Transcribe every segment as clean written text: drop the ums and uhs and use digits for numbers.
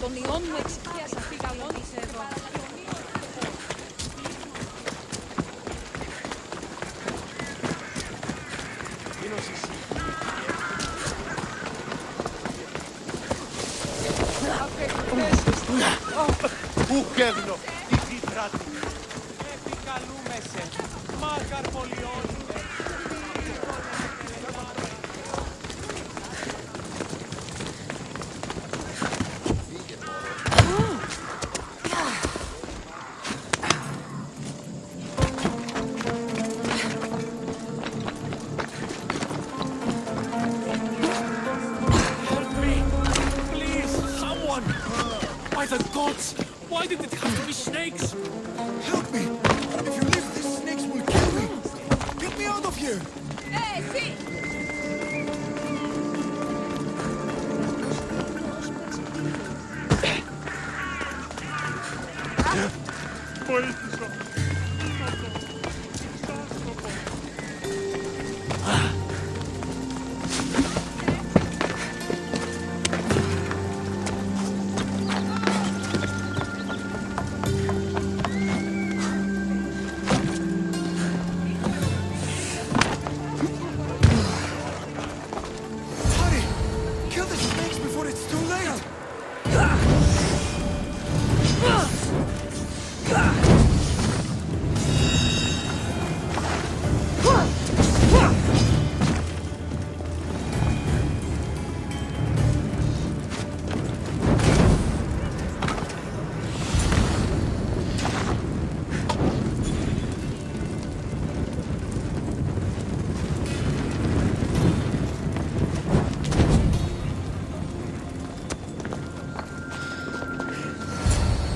Τον ιόν μου εξηγίας αφήγαλον είσαι εδώ. Ουχεύνο, τι τίτρατη. Επικαλούμεσαι, μάκαρ πολιών. Why did it have to be snakes? Help me! If you leave, these snakes will kill me! Get me out of here! Hey, see!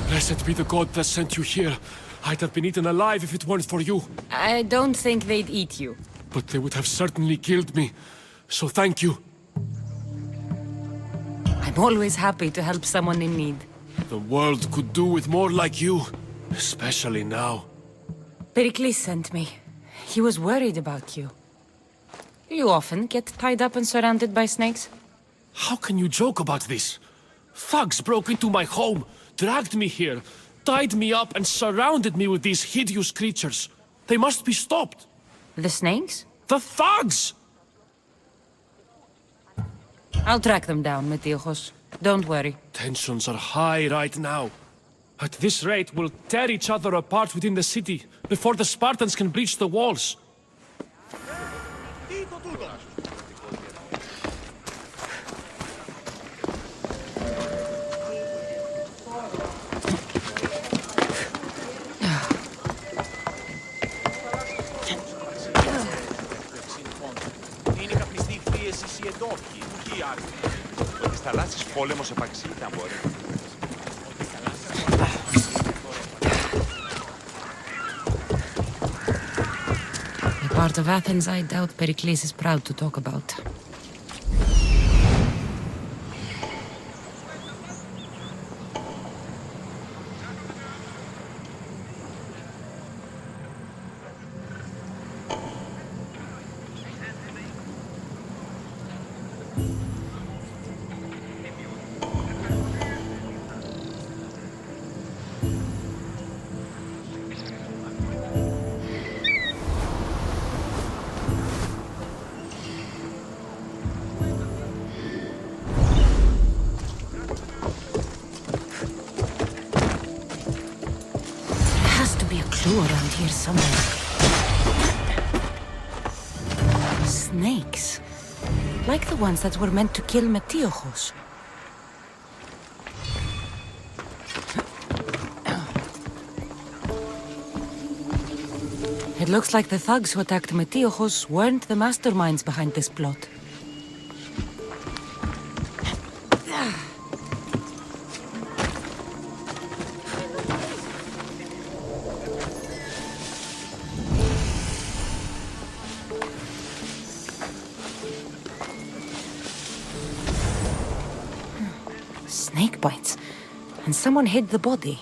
Blessed be the god that sent you here. I'd have been eaten alive if it weren't for you. I don't think they'd eat you. But they would have certainly killed me. So thank you. I'm always happy to help someone in need. The world could do with more like you. Especially now. Perikles sent me. He was worried about you. You often get tied up and surrounded by snakes? How can you joke about this? Thugs broke into my home, dragged me here, tied me up and surrounded me with these hideous creatures. They must be stopped. The snakes? The thugs! I'll track them down, Metiochos. Don't worry. Tensions are high right now. At this rate, we'll tear each other apart within the city, before the Spartans can breach the walls. Πόλεμος επαξή ήταν μπορεί. A part of Athens I doubt Perikles is proud to talk about. Around here somewhere. Snakes. Like the ones that were meant to kill Metiochos. It looks like the thugs who attacked Metiochos weren't the masterminds behind this plot. Snake bites, and someone hid the body.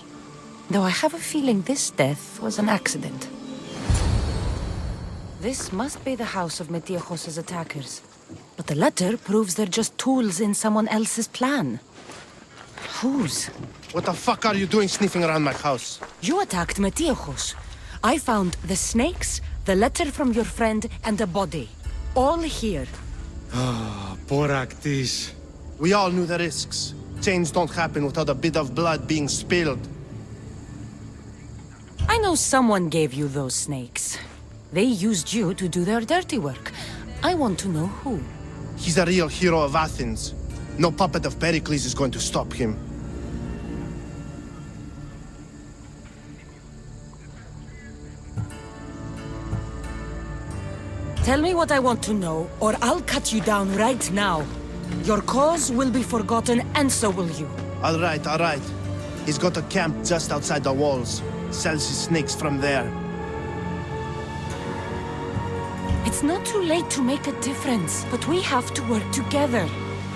Though I have a feeling this death was an accident. This must be the house of Metiochos' attackers. But the letter proves they're just tools in someone else's plan. Whose? What the fuck are you doing sniffing around my house? You attacked Metiochos. I found the snakes, the letter from your friend, and the body. All here. Perikles. We all knew the risks. Change don't happen without a bit of blood being spilled. I know someone gave you those snakes. They used you to do their dirty work. I want to know who. He's a real hero of Athens. No puppet of Perikles is going to stop him. Tell me what I want to know, or I'll cut you down right now. Your cause will be forgotten, and so will you. All right, all right. He's got a camp just outside the walls. Sells his snakes from there. It's not too late to make a difference, but we have to work together.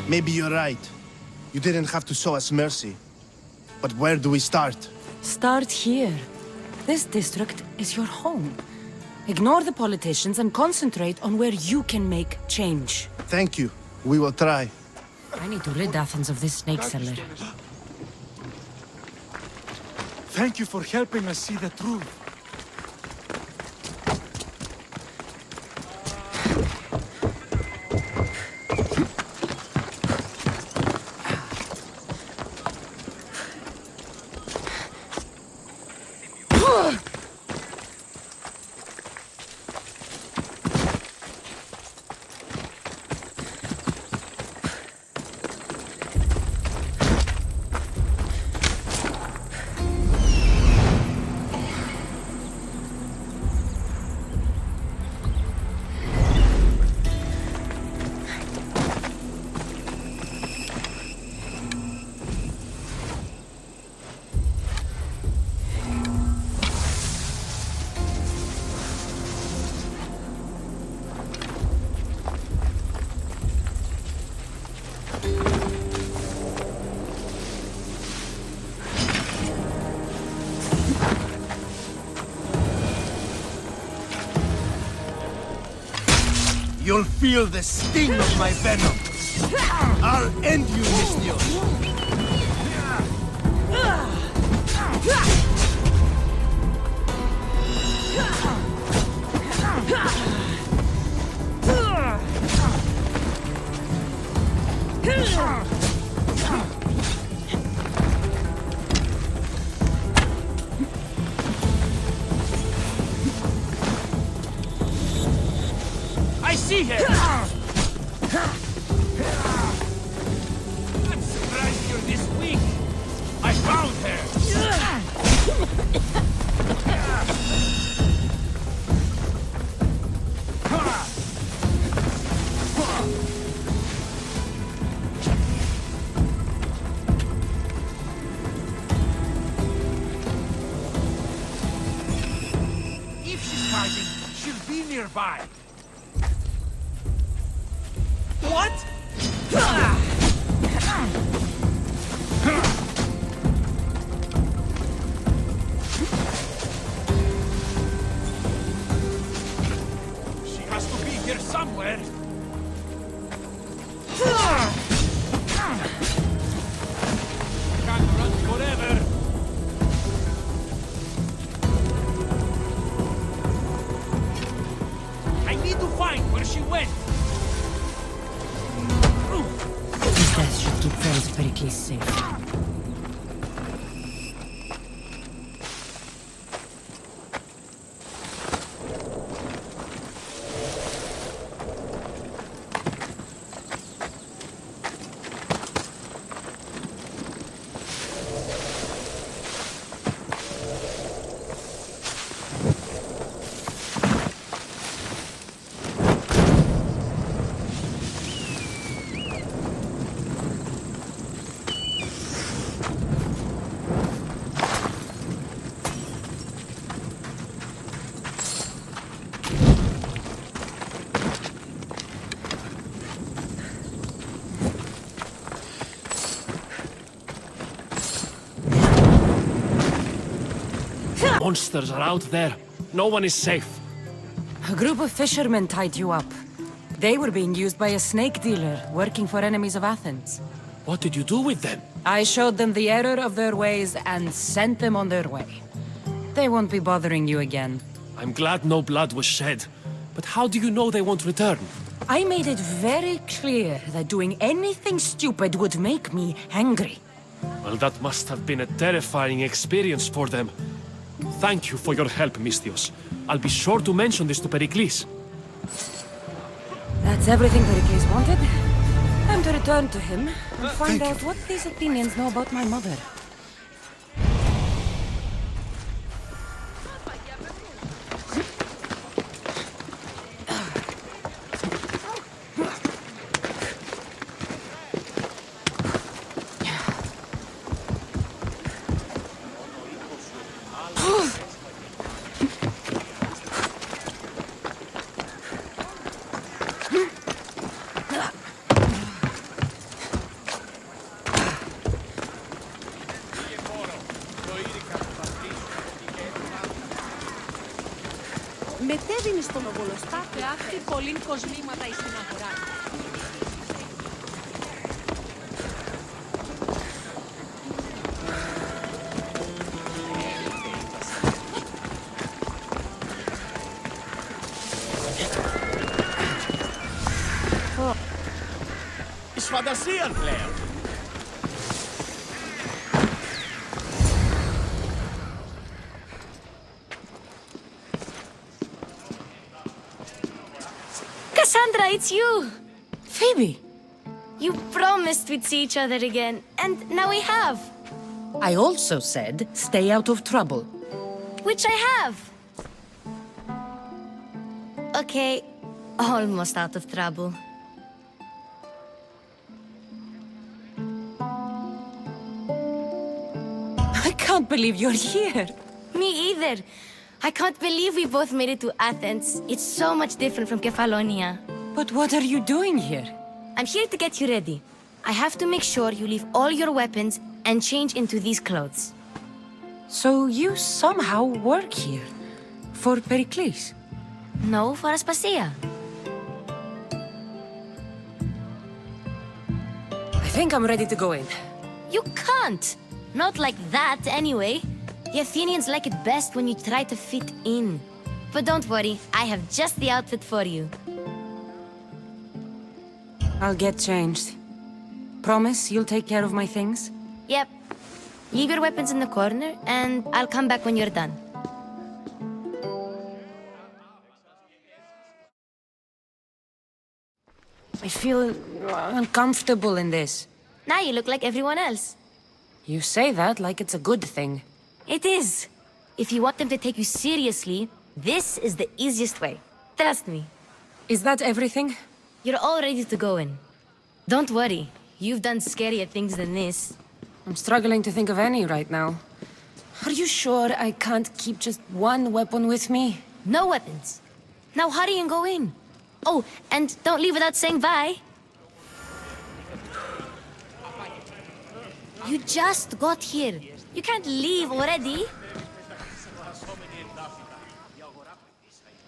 Maybe you're right. You didn't have to show us mercy. But where do we start? Start here. This district is your home. Ignore the politicians and concentrate on where you can make change. Thank you. We will try. I need to rid Athens of this snake seller. Thank you for helping us see the truth. You'll feel the sting of my venom. I'll end you, Metiochos. I see him! I'm surprised you're this weak. I found her! If she's fighting, she'll be nearby. What? She has to be here somewhere. Can't run forever. I need to find where she went. His death should keep friends Perikles safe. Monsters are out there. No one is safe. A group of fishermen tied you up. They were being used by a snake dealer working for enemies of Athens. What did you do with them? I showed them the error of their ways and sent them on their way. They won't be bothering you again. I'm glad no blood was shed. But how do you know they won't return? I made it very clear that doing anything stupid would make me angry. Well, that must have been a terrifying experience for them. Thank you for your help, Misthios. I'll be sure to mention this to Perikles. That's everything Perikles wanted. Time to return to him and find out what these Athenians know about my mother. Μετέβηνε στον οβολοστάφε άκρη πολλήν κοσμήματα εις την αγορά. Εις φαντασίαν πλέον. Kassandra, it's you! Phoebe! You promised we'd see each other again, and now we have. I also said, stay out of trouble. Which I have. Okay, almost out of trouble. I can't believe you're here. Me either. I can't believe we both made it to Athens. It's so much different from Kefalonia. But what are you doing here? I'm here to get you ready. I have to make sure you leave all your weapons and change into these clothes. So you somehow work here? For Perikles? No, for Aspasia. I think I'm ready to go in. You can't! Not like that, anyway. The Athenians like it best when you try to fit in. But don't worry, I have just the outfit for you. I'll get changed. Promise you'll take care of my things? Yep. Leave your weapons in the corner, and I'll come back when you're done. I feel uncomfortable in this. Now you look like everyone else. You say that like it's a good thing. It is. If you want them to take you seriously, this is the easiest way. Trust me. Is that everything? You're all ready to go in. Don't worry. You've done scarier things than this. I'm struggling to think of any right now. Are you sure I can't keep just one weapon with me? No weapons. Now hurry and go in. Oh, and don't leave without saying bye. You just got here. You can't leave already.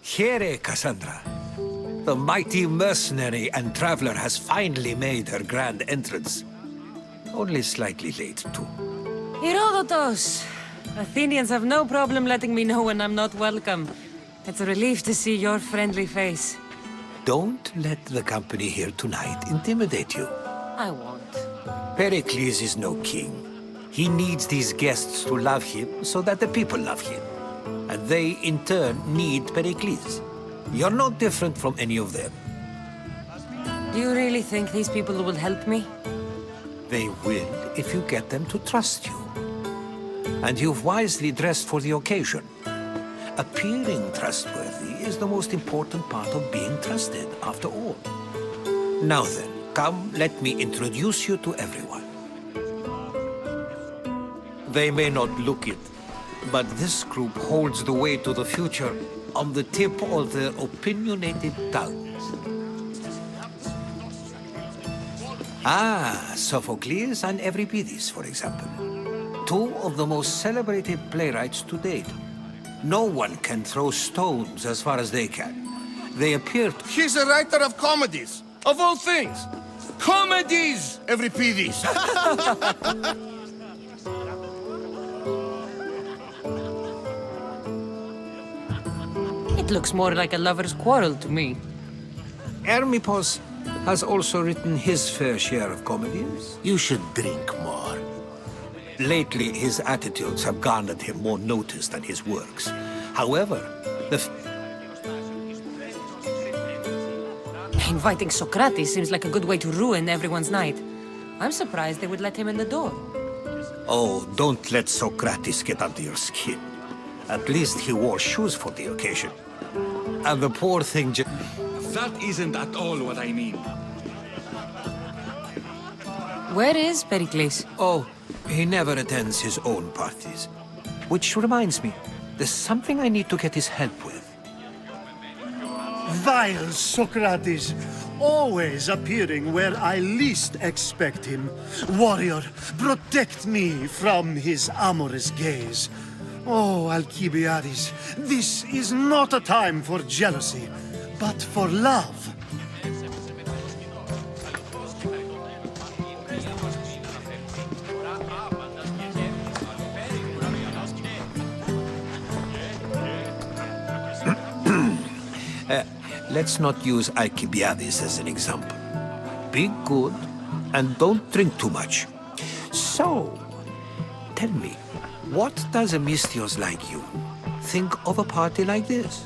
Here, Kassandra. The mighty mercenary and traveler has finally made her grand entrance. Only slightly late, too. Herodotos! Athenians have no problem letting me know when I'm not welcome. It's a relief to see your friendly face. Don't let the company here tonight intimidate you. I won't. Perikles is no king. He needs these guests to love him so that the people love him. And they, in turn, need Perikles. You're no different from any of them. Do you really think these people will help me? They will if you get them to trust you. And you've wisely dressed for the occasion. Appearing trustworthy is the most important part of being trusted, after all. Now then, come, let me introduce you to everyone. They may not look it, but this group holds the way to the future on the tip of their opinionated tongues. Ah, Sophokles and Euripides, for example. Two of the most celebrated playwrights to date. No one can throw stones as far as they can. They appear to... He's a writer of comedies, of all things. Comedies, Euripides! It looks more like a lover's quarrel to me. Hermippos has also written his fair share of comedies. You should drink more. Lately, his attitudes have garnered him more notice than his works. However, Inviting Socrates seems like a good way to ruin everyone's night. I'm surprised they would let him in the door. Oh, don't let Socrates get under your skin. At least he wore shoes for the occasion. And the poor thing That isn't at all what I mean. Where is Perikles? Oh, he never attends his own parties. Which reminds me, there's something I need to get his help with. Vile Socrates, always appearing where I least expect him. Warrior, protect me from his amorous gaze. Oh, Alkibiades, this is not a time for jealousy, but for love. Let's not use Alkibiades as an example. Be good, and don't drink too much. So, tell me, what does a Mystios like you think of a party like this?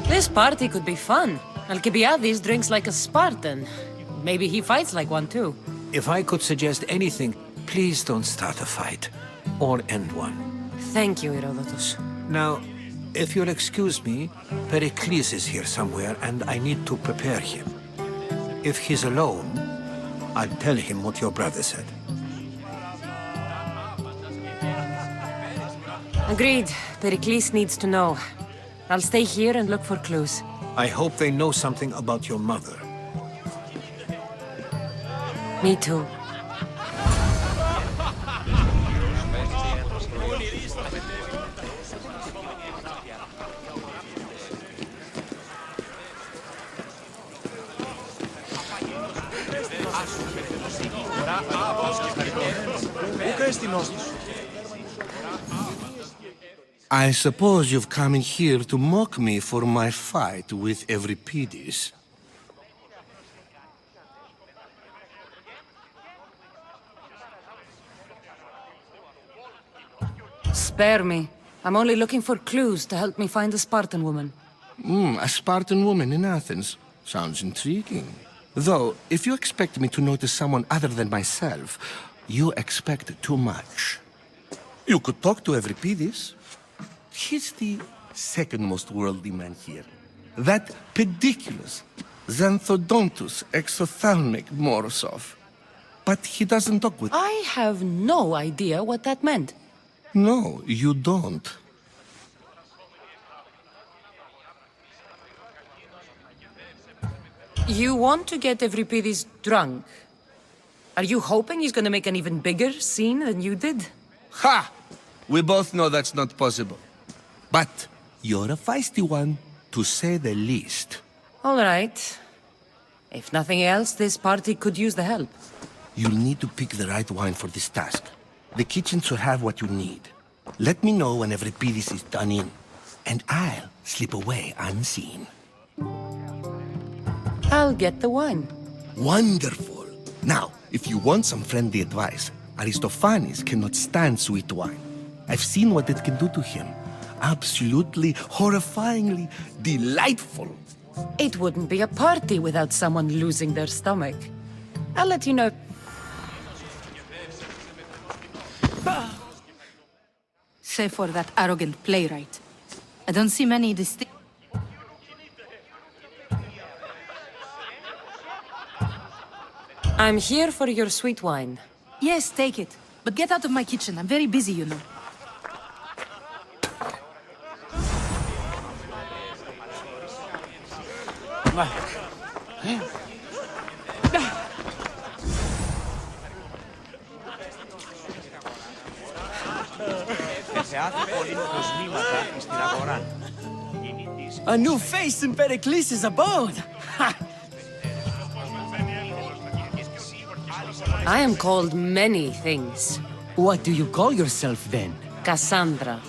This party could be fun. Alkibiades drinks like a Spartan. Maybe he fights like one too. If I could suggest anything, please don't start a fight, or end one. Thank you, Herodotos. Now, if you'll excuse me, Perikles is here somewhere, and I need to prepare him. If he's alone, I'll tell him what your brother said. Agreed. Perikles needs to know. I'll stay here and look for clues. I hope they know something about your mother. Me too. I suppose you've come in here to mock me for my fight with Euripides. Spare me. I'm only looking for clues to help me find the Spartan woman. A Spartan woman in Athens. Sounds intriguing. Though, if you expect me to notice someone other than myself, you expect too much. You could talk to Euripides. He's the second most worldly man here. That pediculous, xanthodontus exophthalmic Morosov. But he doesn't talk with... I have no idea what that meant. No, you don't. You want to get Euripides drunk? Are you hoping he's gonna make an even bigger scene than you did? Ha! We both know that's not possible. But you're a feisty one, to say the least. All right. If nothing else, this party could use the help. You'll need to pick the right wine for this task. The kitchen should have what you need. Let me know when Euripides is done in, and I'll slip away unseen. I'll get the wine. Wonderful. Now, if you want some friendly advice, Aristophanes cannot stand sweet wine. I've seen what it can do to him. Absolutely, horrifyingly delightful. It wouldn't be a party without someone losing their stomach. I'll let you know. Save for that arrogant playwright. I don't see many distinct... I'm here for your sweet wine. Yes, take it. But get out of my kitchen. I'm very busy, you know. Θεάθη πολύ κοσμήματα στην αγορά. Κινητής A new face in Perikles' abode! Ha! I am called many things. What do you call yourself then? Kassandra.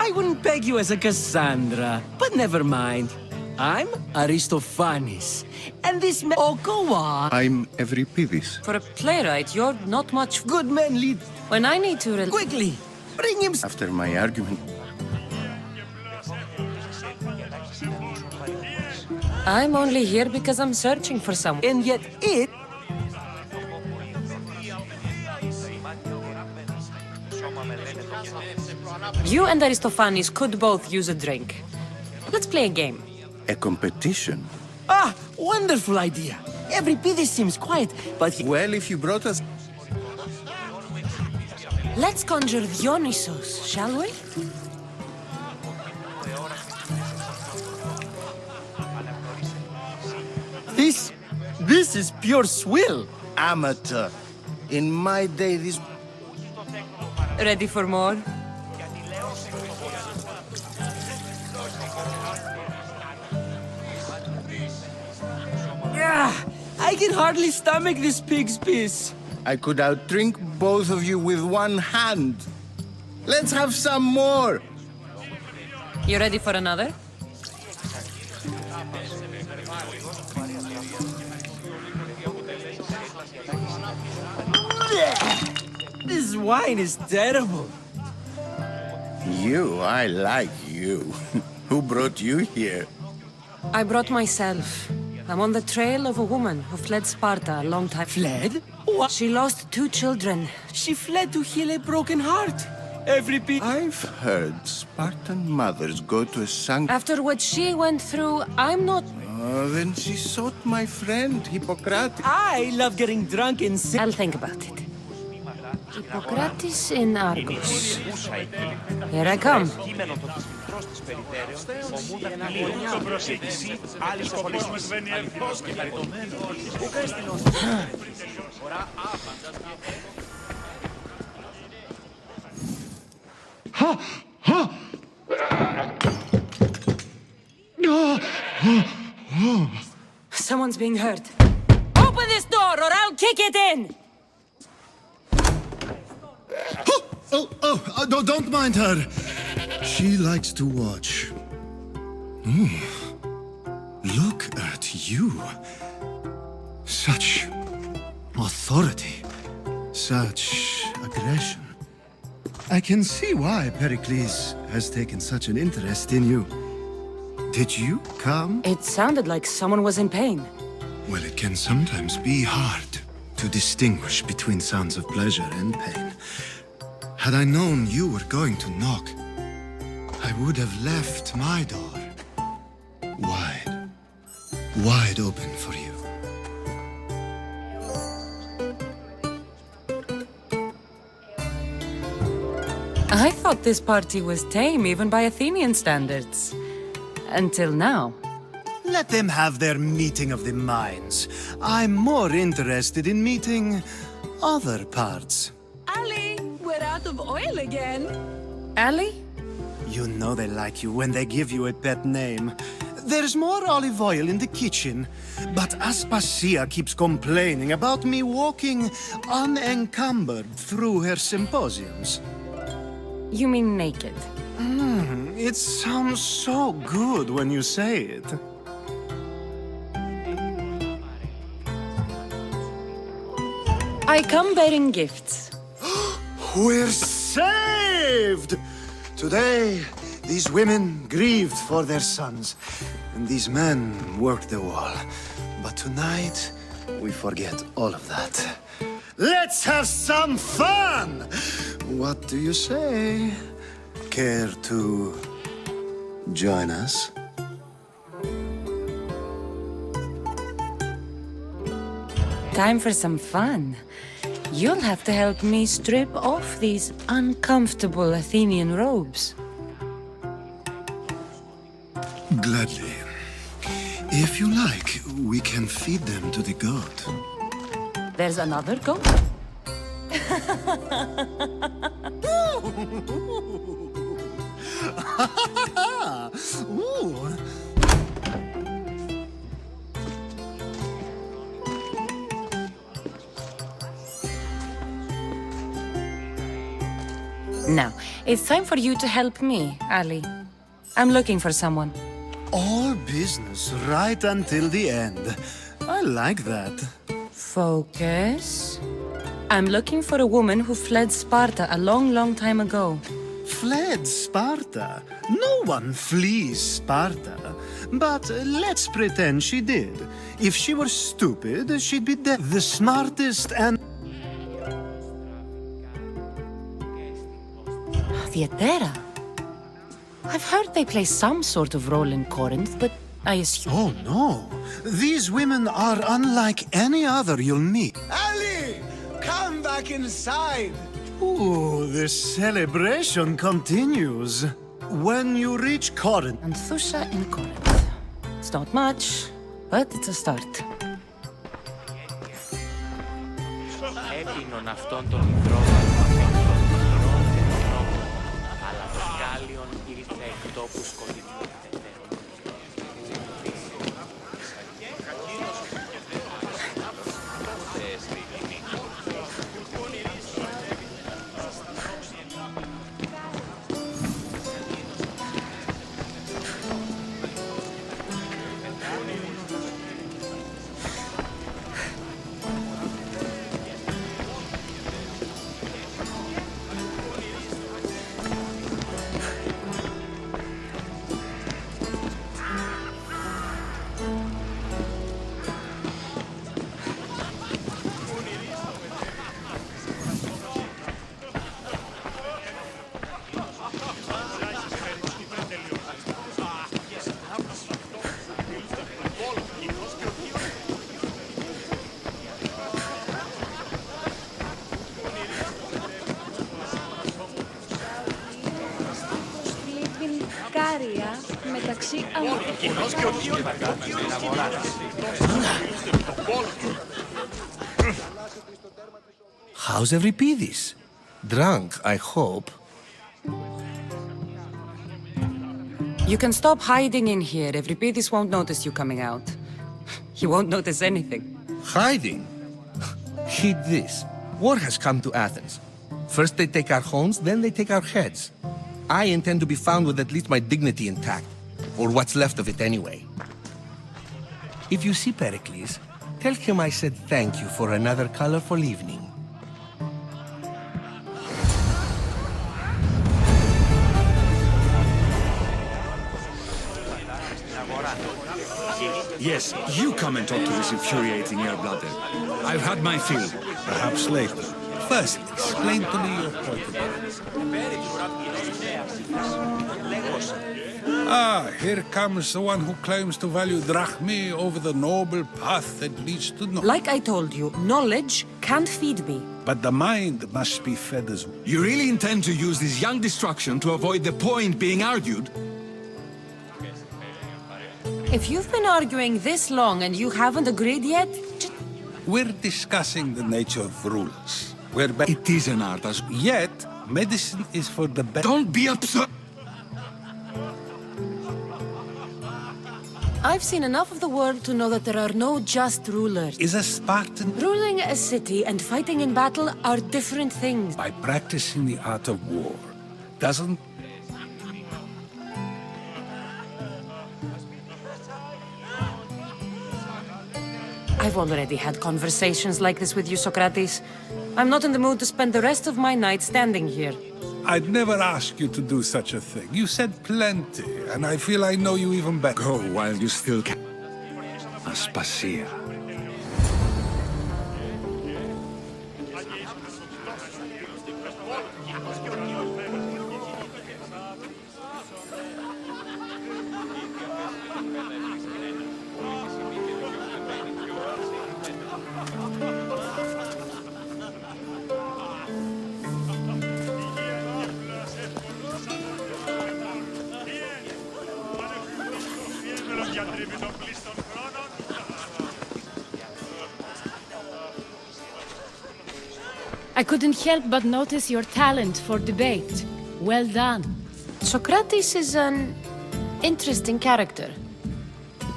I wouldn't peg you as a Kassandra, but never mind. I'm Aristophanes, and this man... Oh, go on! I'm Euripides. For a playwright, you're not much... Good men lead... When I need to... Quickly! Bring him... After my argument, I'm only here because I'm searching for someone. And yet it... You and Aristophanes could both use a drink. Let's play a game. a competition. Ah, wonderful idea. Euripides seems quiet, but he... Well, if you brought us... Let's conjure Dionysos, shall we? This is pure swill. Amateur. In my day, this... Ready for more? Yeah, I can hardly stomach this pig's piss. I could outdrink both of you with one hand. Let's have some more. You ready for another? This wine is terrible. You, I like you. Who brought you here? I brought myself. I'm on the trail of a woman who fled Sparta a long time. Fled? What? She lost 2 children. She fled to heal a broken heart. I've heard Spartan mothers go to a sanctuary. After what she went through, I'm not... Oh, then she sought my friend, Hippokrates. I love getting drunk and sick. I'll think about it. Hippokrates in Argos. Here I come. Someone's being hurt. Open this door or I'll kick it in! Don't mind her. She likes to watch. Look at you. Such authority. Such aggression. I can see why Perikles has taken such an interest in you. Did you come? It sounded like someone was in pain. Well, it can sometimes be hard to distinguish between sounds of pleasure and pain. Had I known you were going to knock, I would have left my door wide open for you. I thought this party was tame even by Athenian standards. Until now. Let them have their meeting of the minds. I'm more interested in meeting other parts. Ali, we're out of oil again. Ali? You know they like you when they give you a pet name. There's more olive oil in the kitchen, but Aspasia keeps complaining about me walking unencumbered through her symposiums. You mean naked? It sounds so good when you say it. I come bearing gifts. We're saved! Today, these women grieved for their sons, and these men worked the wall. But tonight, we forget all of that. Let's have some fun! What do you say? Care to join us? Time for some fun. You'll have to help me strip off these uncomfortable Athenian robes. Gladly. If you like, we can feed them to the goat. There's another goat? Ooh. Now, it's time for you to help me, Ali. I'm looking for someone. All business right until the end. I like that. Focus. I'm looking for a woman who fled Sparta a long, long time ago. Fled Sparta? No one flees Sparta. But let's pretend she did. If she were stupid, she'd be dead. The smartest and... Theatera? I've heard they play some sort of role in Corinth, but I assume... Oh, no. These women are unlike any other you'll meet. Ali! Come back inside! Ooh, the celebration continues. When you reach Corinth... Anthusha in Corinth. It's not much, but it's a start. Έτεινον αυτόν τον υδρόβατο αλλά το σκάλιον ήρθε εκ τόπου σκοτεινού. μεταξύ How's Euripides? Drunk, I hope. You can stop hiding in here. Euripides won't notice you coming out. He won't notice anything. Hiding? Heed this. War has come to Athens. First they take our homes, then they take our heads. I intend to be found with at least my dignity intact. Or what's left of it anyway. If you see Perikles, tell him I said thank you for another colorful evening. Yes, you come and talk to this infuriating air-blooded. I've had my fill. Perhaps later. First, explain to me your point of view. Ah, here comes the one who claims to value drachmae over the noble path that leads to knowledge. Like I told you, knowledge can't feed me. But the mind must be fed as well. You really intend to use this young destruction to avoid the point being argued? If you've been arguing this long and you haven't agreed yet, We're discussing the nature of rulers. It is an art as... Yet, medicine is for the best. Don't be absurd! I've seen enough of the world to know that there are no just rulers. Is a Spartan... Ruling a city and fighting in battle are different things. By practicing the art of war, doesn't... I've already had conversations like this with you, Socrates. I'm not in the mood to spend the rest of my night standing here. I'd never ask you to do such a thing. You said plenty, and I feel I know you even better. Go while you still can. Aspasia. I couldn't help but notice your talent for debate. Well done. Socrates is an interesting character.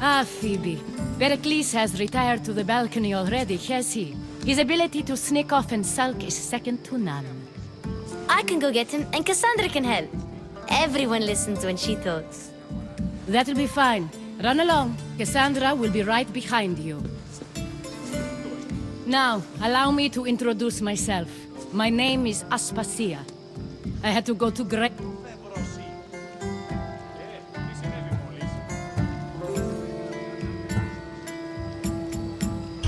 Ah, Phoebe. Perikles has retired to the balcony already, has he? His ability to sneak off and sulk is second to none. I can go get him, and Kassandra can help. Everyone listens when she talks. That'll be fine. Run along. Kassandra will be right behind you. Now, allow me to introduce myself. My name is Aspasia. I had to go to Greek.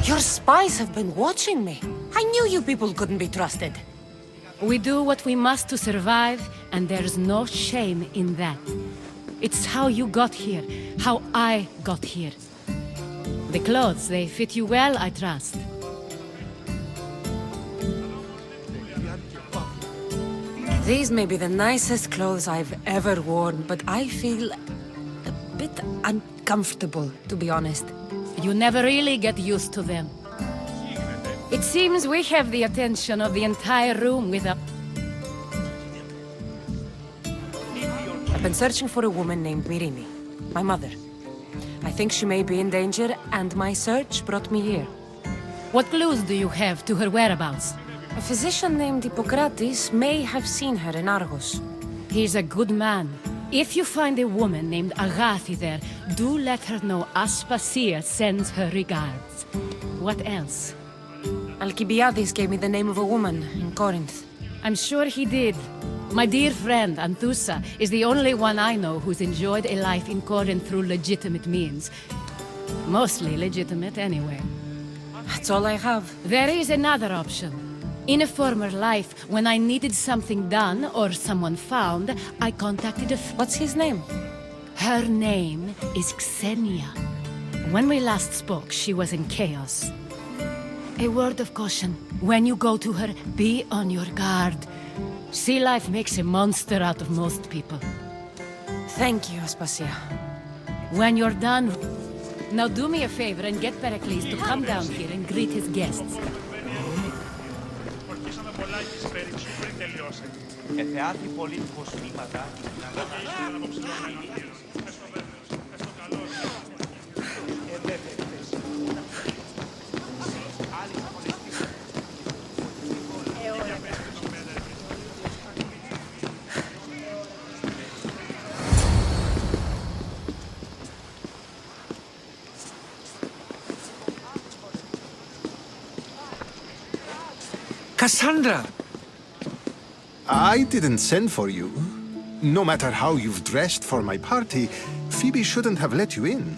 Your spies have been watching me. I knew you people couldn't be trusted. We do what we must to survive, and there's no shame in that. It's how you got here, how I got here. The clothes, they fit you well, I trust. These may be the nicest clothes I've ever worn, but I feel a bit uncomfortable, to be honest. You never really get used to them. It seems we have the attention of the entire room without... I've been searching for a woman named Myrine, my mother. I think she may be in danger, and my search brought me here. What clues do you have to her whereabouts? A physician named Hippokrates may have seen her in Argos. He's a good man. If you find a woman named Agathi there, do let her know Aspasia sends her regards. What else? Alkibiades gave me the name of a woman in Corinth. I'm sure he did. My dear friend, Anthusa, is the only one I know who's enjoyed a life in Corinth through legitimate means. Mostly legitimate, anyway. That's all I have. There is another option. In a former life, when I needed something done or someone found, I contacted a... What's his name? Her name is Xenia. When we last spoke, she was in chaos. A word of caution. When you go to her, be on your guard. Sea life makes a monster out of most people. Thank you, Aspasia. When you're done... Now do me a favor and get Perikles to come down here and greet his guests. Kassandra! I didn't send for you. No matter how you've dressed for my party, Phoebe shouldn't have let you in.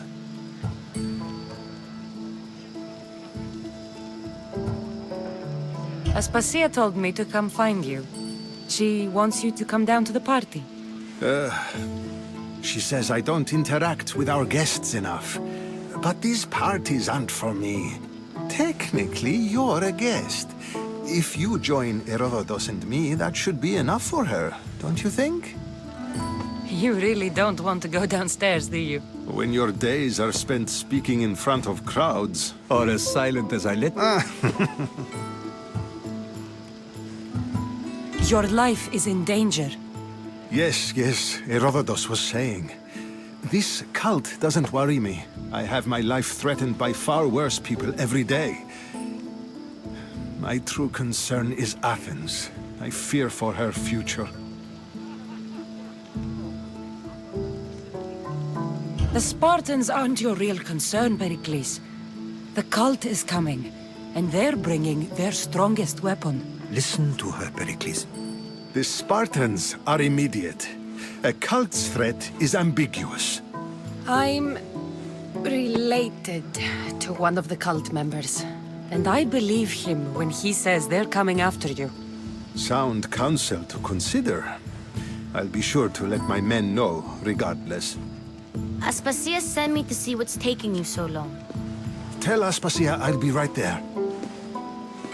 Aspasia told me to come find you. She wants you to come down to the party. She says I don't interact with our guests enough. But these parties aren't for me. Technically, you're a guest. If you join Herodotos and me, that should be enough for her, don't you think? You really don't want to go downstairs, do you? When your days are spent speaking in front of crowds, or as silent as I let... Your life is in danger. Yes, Herodotos was saying. This cult doesn't worry me. I have my life threatened by far worse people every day. My true concern is Athens. I fear for her future. The Spartans aren't your real concern, Perikles. The cult is coming, and they're bringing their strongest weapon. Listen to her, Perikles. The Spartans are immediate. A cult's threat is ambiguous. I'm related to one of the cult members. And I believe him when he says they're coming after you. Sound counsel to consider. I'll be sure to let my men know, regardless. Aspasia sent me to see what's taking you so long. Tell Aspasia I'll be right there.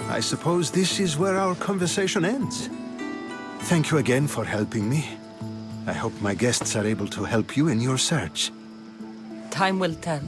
I suppose this is where our conversation ends. Thank you again for helping me. I hope my guests are able to help you in your search. Time will tell.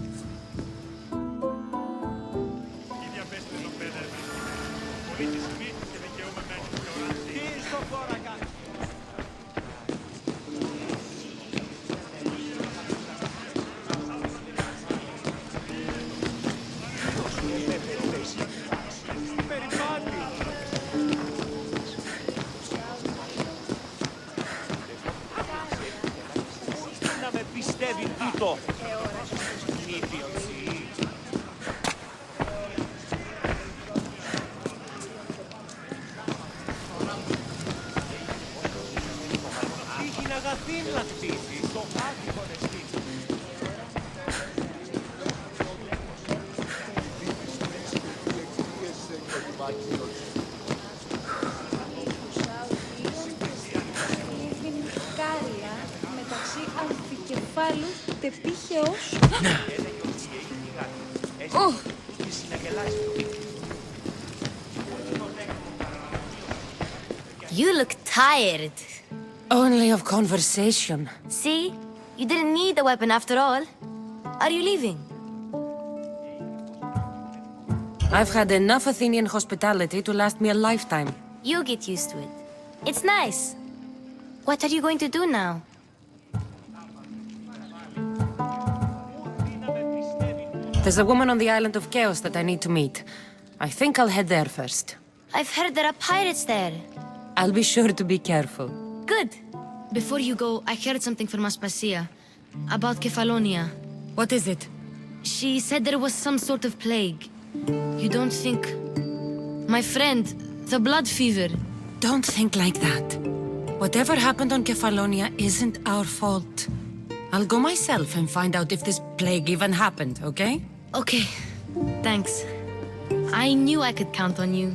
μεταξύ αμφικεφάλου τεπίχεως. You look tired. Only of conversation. See? You didn't need a weapon after all. Are you leaving? I've had enough Athenian hospitality to last me a lifetime. You get used to it. It's nice. What are you going to do now? There's a woman on the island of Chaos that I need to meet. I think I'll head there first. I've heard there are pirates there. I'll be sure to be careful. Good. Before you go, I heard something from Aspasia. About Kefalonia. What is it? She said there was some sort of plague. You don't think... My friend, the blood fever. Don't think like that. Whatever happened on Kefalonia isn't our fault. I'll go myself and find out if this plague even happened, okay? Okay. Thanks. I knew I could count on you.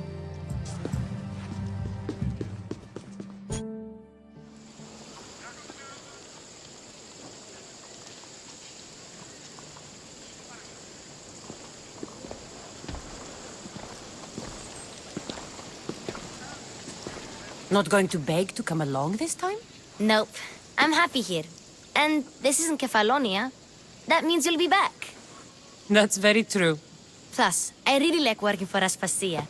Not going to beg to come along this time? Nope. I'm happy here. And this isn't Kefalonia. That means you'll be back. That's very true. Plus, I really like working for Aspasia.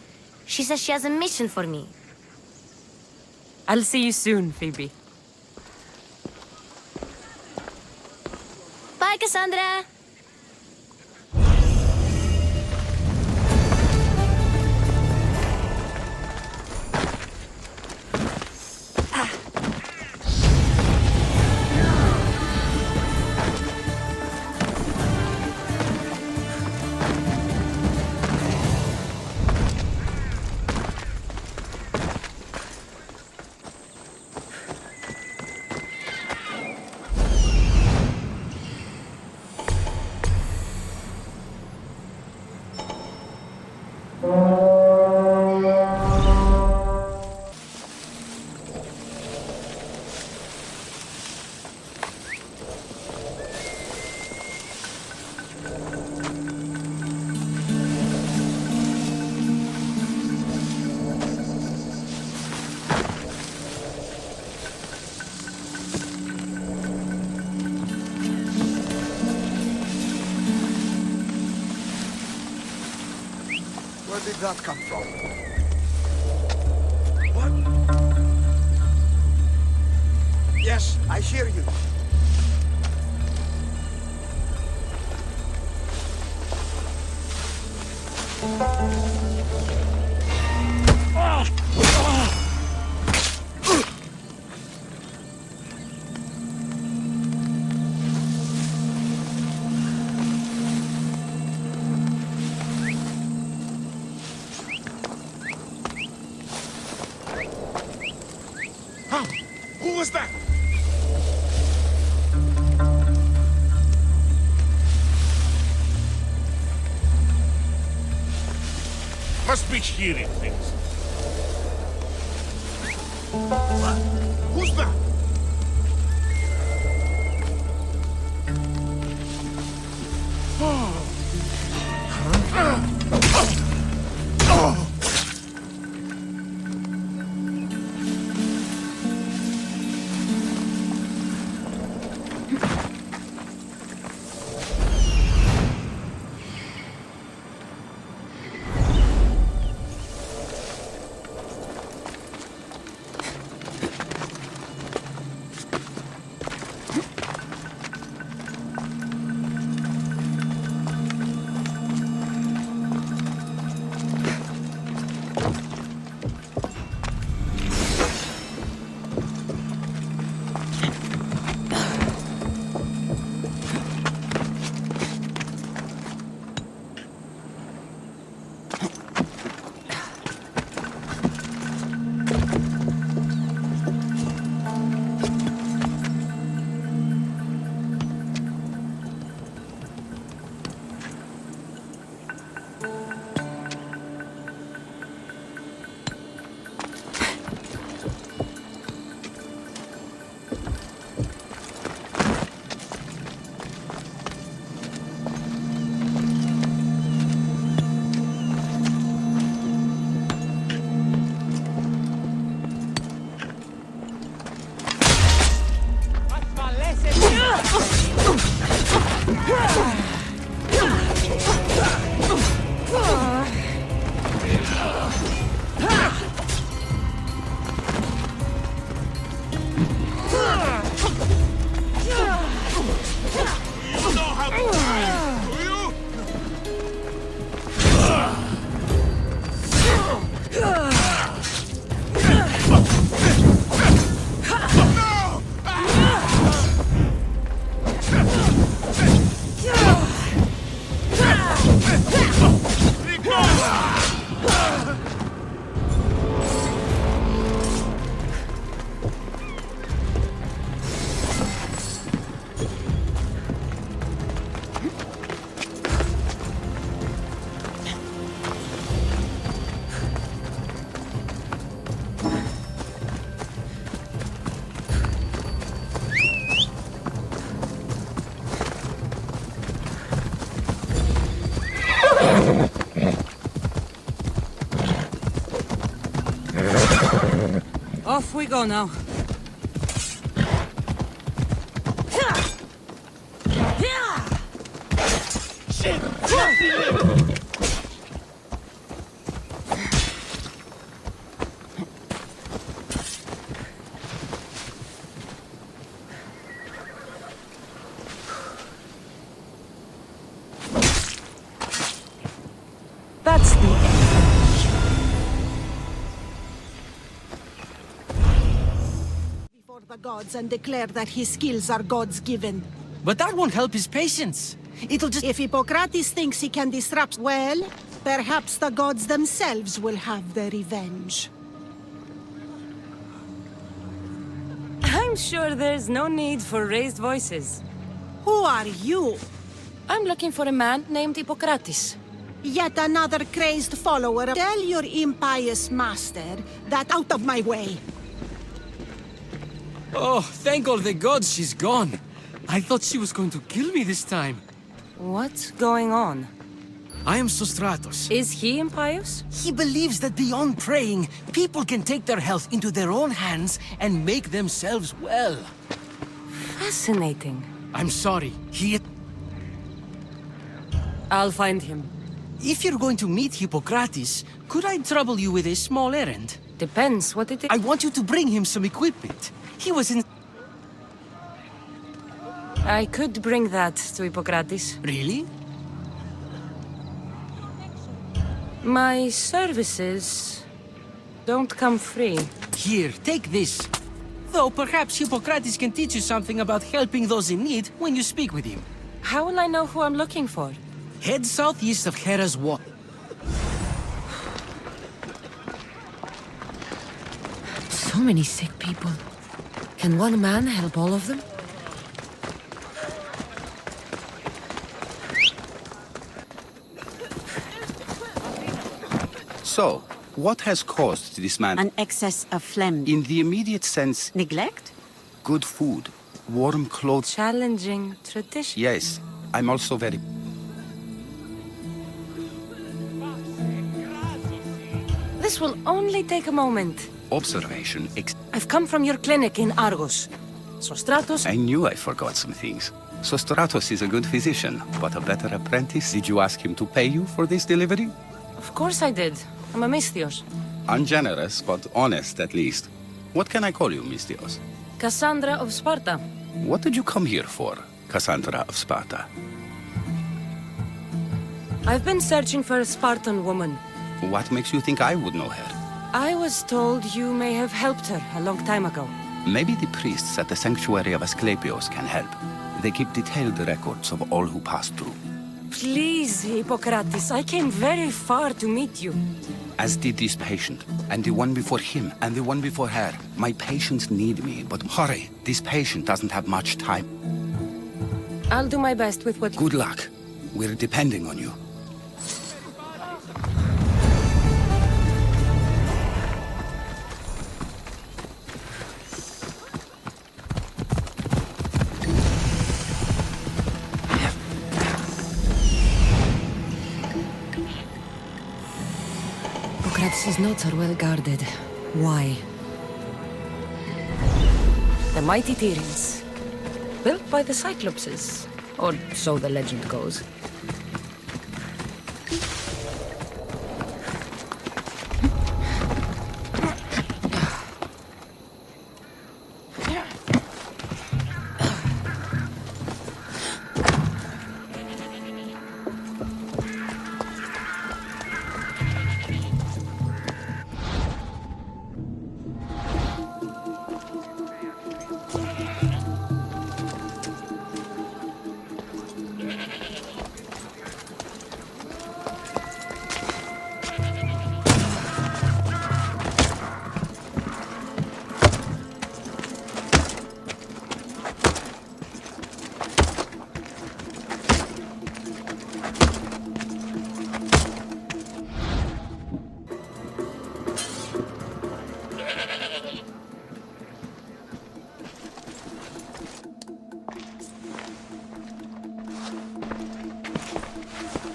She says she has a mission for me. I'll see you soon, Phoebe. Bye, Kassandra! Where did that come from? What? Yes, I hear you. Who was that? Must be hearing things. What? Who's that? Off we go now. That's the end. Before the gods and declare that his skills are gods given. But that won't help his patience. It'll just... If Hippokrates thinks he can disrupt, well, perhaps the gods themselves will have their revenge. I'm sure there's no need for raised voices. Who are you? I'm looking for a man named Hippokrates. Yet another crazed follower. Tell your impious master that out of my way. Oh, thank all the gods she's gone. I thought she was going to kill me this time. What's going on? I am Sostratos. Is he impious? He believes that beyond praying, people can take their health into their own hands and make themselves well. Fascinating. I'm sorry, I'll find him. If you're going to meet Hippokrates, could I trouble you with a small errand? Depends what it is. I want you to bring him some equipment. He was in... I could bring that to Hippokrates. Really? My services don't come free. Here, take this. Though perhaps Hippokrates can teach you something about helping those in need when you speak with him. How will I know who I'm looking for? Head southeast of Hera's Wall. So many sick people. Can one man help all of them? So, what has caused this man? An excess of phlegm. In the immediate sense... Neglect? Good food, warm clothes... Challenging tradition. Yes, I'm also very... This will only take a moment. Observation... I've come from your clinic in Argos. Sostratos... I knew I forgot some things. Sostratos is a good physician, but a better apprentice. Did you ask him to pay you for this delivery? Of course I did. I'm a Misthios. Ungenerous, but honest at least. What can I call you, Misthios? Kassandra of Sparta. What did you come here for, Kassandra of Sparta? I've been searching for a Spartan woman. What makes you think I would know her? I was told you may have helped her a long time ago. Maybe the priests at the sanctuary of Asklepios can help. They keep detailed records of all who passed through. Please, Hippokrates, I came very far to meet you. As did this patient, and the one before him, and the one before her. My patients need me, but hurry, this patient doesn't have much time. I'll do my best with what... Good luck. We're depending on you. Hippokrates' notes are well guarded. Why? The mighty Tyrians. Built by the Cyclopses. Or so the legend goes.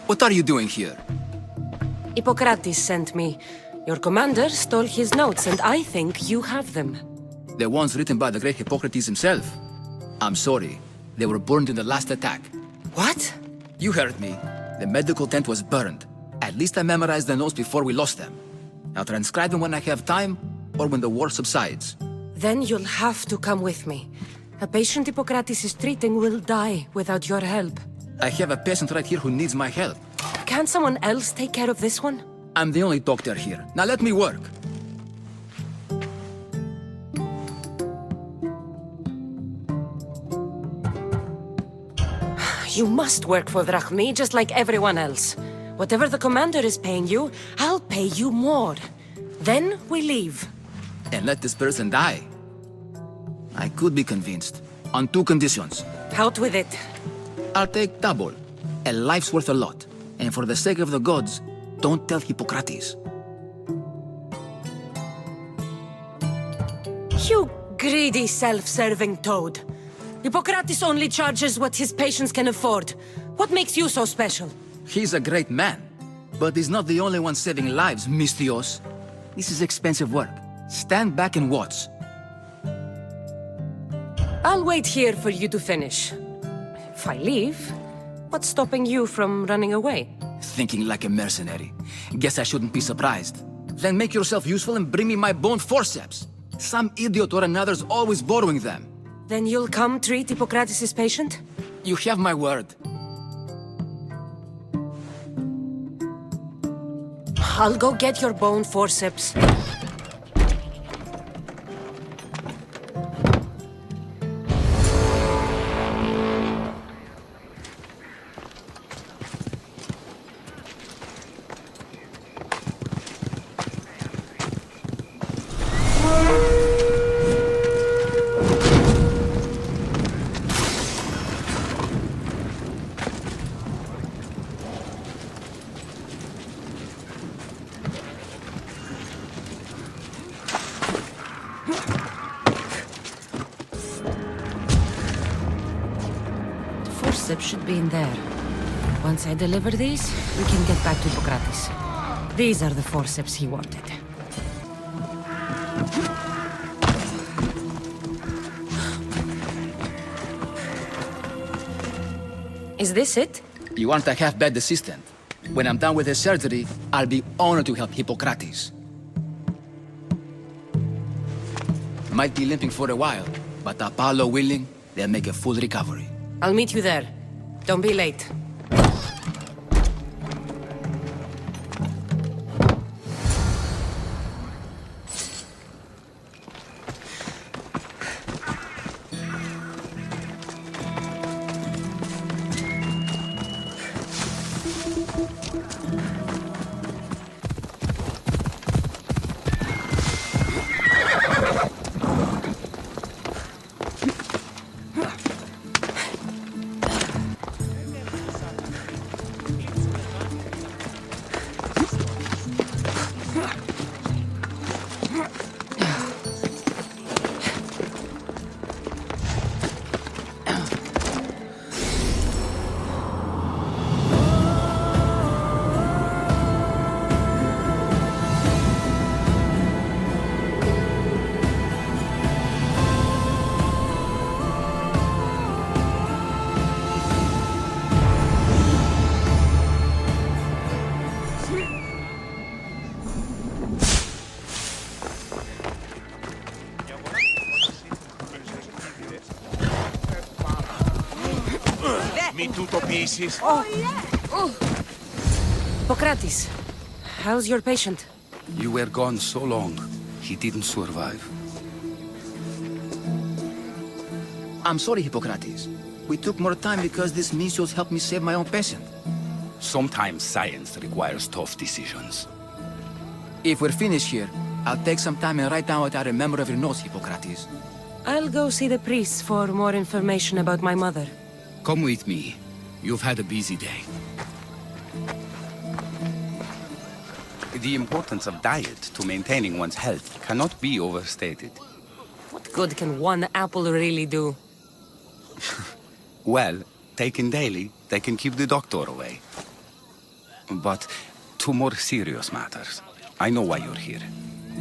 What are you doing here? Hippokrates sent me. Your commander stole his notes, and I think you have them. The ones written by the great Hippokrates himself. I'm sorry. They were burned in the last attack. What? You heard me. The medical tent was burned. At least I memorized the notes before we lost them. I'll transcribe them when I have time, or when the war subsides. Then you'll have to come with me. A patient Hippokrates is treating will die without your help. I have a patient right here who needs my help. Can't someone else take care of this one? I'm the only doctor here. Now let me work. You must work for Drachmi, just like everyone else. Whatever the commander is paying you, I'll pay you more. Then we leave. And let this person die. I could be convinced. On 2 conditions. Out with it. I'll take double. A life's worth a lot. And for the sake of the gods, don't tell Hippokrates. You greedy, self-serving toad. Hippokrates only charges what his patients can afford. What makes you so special? He's a great man. But he's not the only one saving lives, Metiochos. This is expensive work. Stand back and watch. I'll wait here for you to finish. If I leave, what's stopping you from running away? Thinking like a mercenary. Guess I shouldn't be surprised. Then make yourself useful and bring me my Bone Forceps. Some idiot or another's always borrowing them. Then you'll come treat Hippokrates' patient? You have my word. I'll go get your Bone Forceps. Should be in there. Once I deliver these, we can get back to Hippokrates. These are the forceps he wanted. Is this it? You aren't a half-bad assistant. When I'm done with the surgery, I'll be honored to help Hippokrates. Might be limping for a while, but Apollo willing, they'll make a full recovery. I'll meet you there. Don't be late. Oh, yeah. Hippokrates, how's your patient? You were gone so long, he didn't survive. I'm sorry, Hippokrates. We took more time because this Metiochos helped me save my own patient. Sometimes science requires tough decisions. If we're finished here, I'll take some time and write down what I remember of your notes, Hippokrates. I'll go see the priests for more information about my mother. Come with me. You've had a busy day. The importance of diet to maintaining one's health cannot be overstated. What good can one apple really do? Well, taken daily, they can keep the doctor away. But to more serious matters. I know why you're here.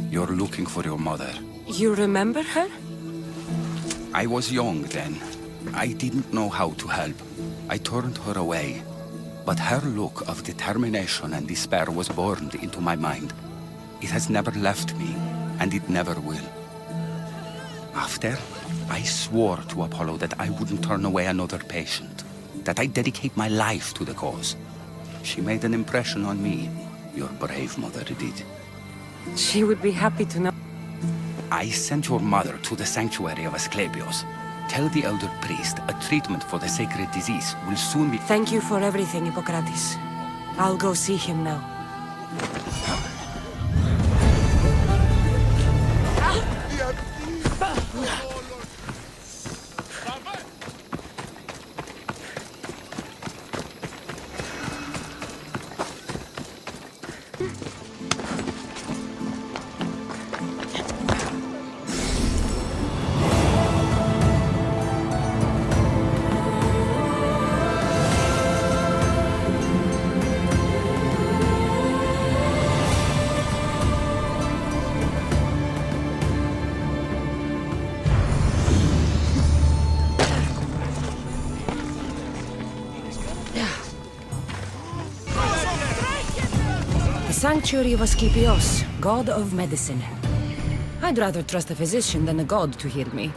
You're looking for your mother. You remember her? I was young then. I didn't know how to help. I turned her away. But her look of determination and despair was burned into my mind. It has never left me, and it never will. After, I swore to Apollo that I wouldn't turn away another patient, that I'd dedicate my life to the cause. She made an impression on me. Your brave mother did. She would be happy to know. I sent your mother to the sanctuary of Asklepios. Tell the elder priest a treatment for the sacred disease will soon be... Thank you for everything, Hippokrates. I'll go see him now. Sanctuary of Asklepios, god of medicine. I'd rather trust a physician than a god to heal me.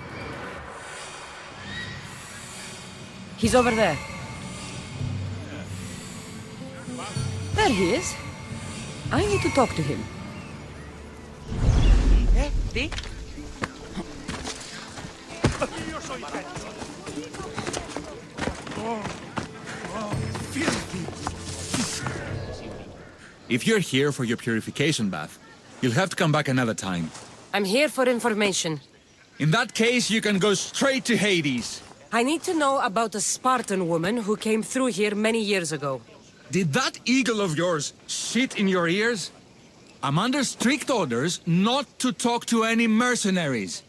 He's over there. There he is. I need to talk to him. If you're here for your purification bath, you'll have to come back another time. I'm here for information. In that case, you can go straight to Hades. I need to know about a Spartan woman who came through here many years ago. Did that eagle of yours shit in your ears? I'm under strict orders not to talk to any mercenaries.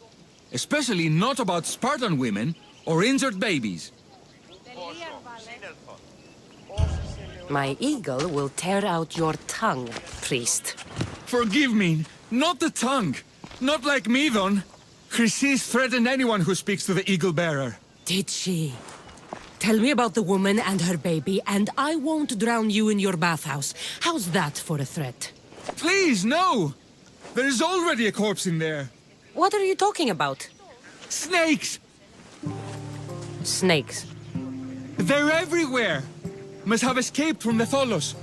Especially not about Spartan women or injured babies. My eagle will tear out your tongue, priest. Forgive me, not the tongue. Not like me, then. Chrysis threatened anyone who speaks to the eagle bearer. Did she? Tell me about the woman and her baby, and I won't drown you in your bathhouse. How's that for a threat? Please, no! There's already a corpse in there. What are you talking about? Snakes! Snakes? They're everywhere! Must have escaped from the Tholos.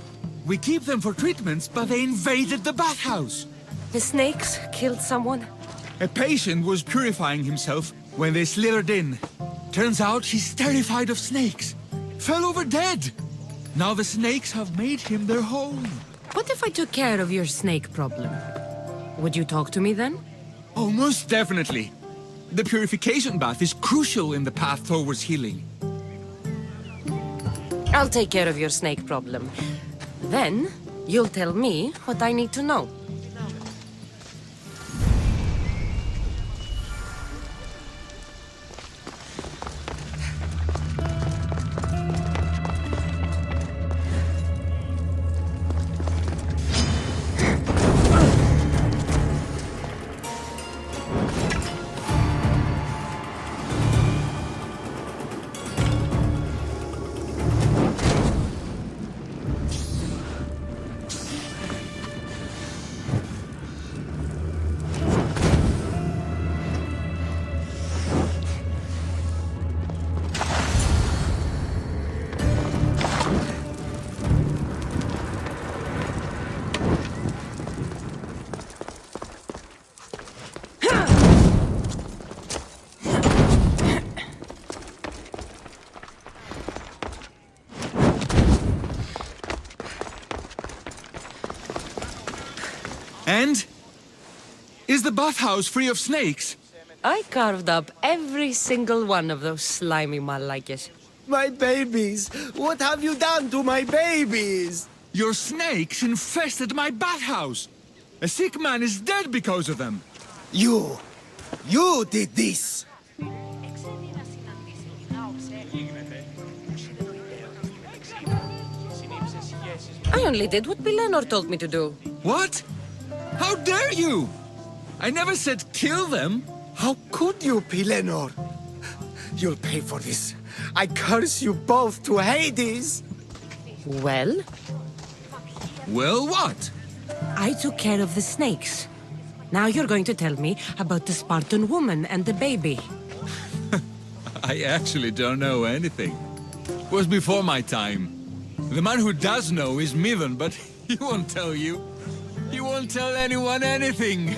We keep them for treatments, but they invaded the bathhouse. The snakes killed someone? A patient was purifying himself when they slithered in. Turns out he's terrified of snakes. Fell over dead. Now the snakes have made him their home. What if I took care of your snake problem? Would you talk to me then? Oh, most definitely. The purification bath is crucial in the path towards healing. I'll take care of your snake problem. Then, you'll tell me what I need to know. And? Is the bathhouse free of snakes? I carved up every single one of those slimy malakes. My babies! What have you done to my babies? Your snakes infested my bathhouse! A sick man is dead because of them! You did this! I only did what Bilenor told me to do. What? How dare you? I never said kill them. How could you, Pilenor? You'll pay for this. I curse you both to Hades! Well? Well, what? I took care of the snakes. Now you're going to tell me about the Spartan woman and the baby. I actually don't know anything. It was before my time. The man who does know is Midon, but he won't tell you. He won't tell anyone anything.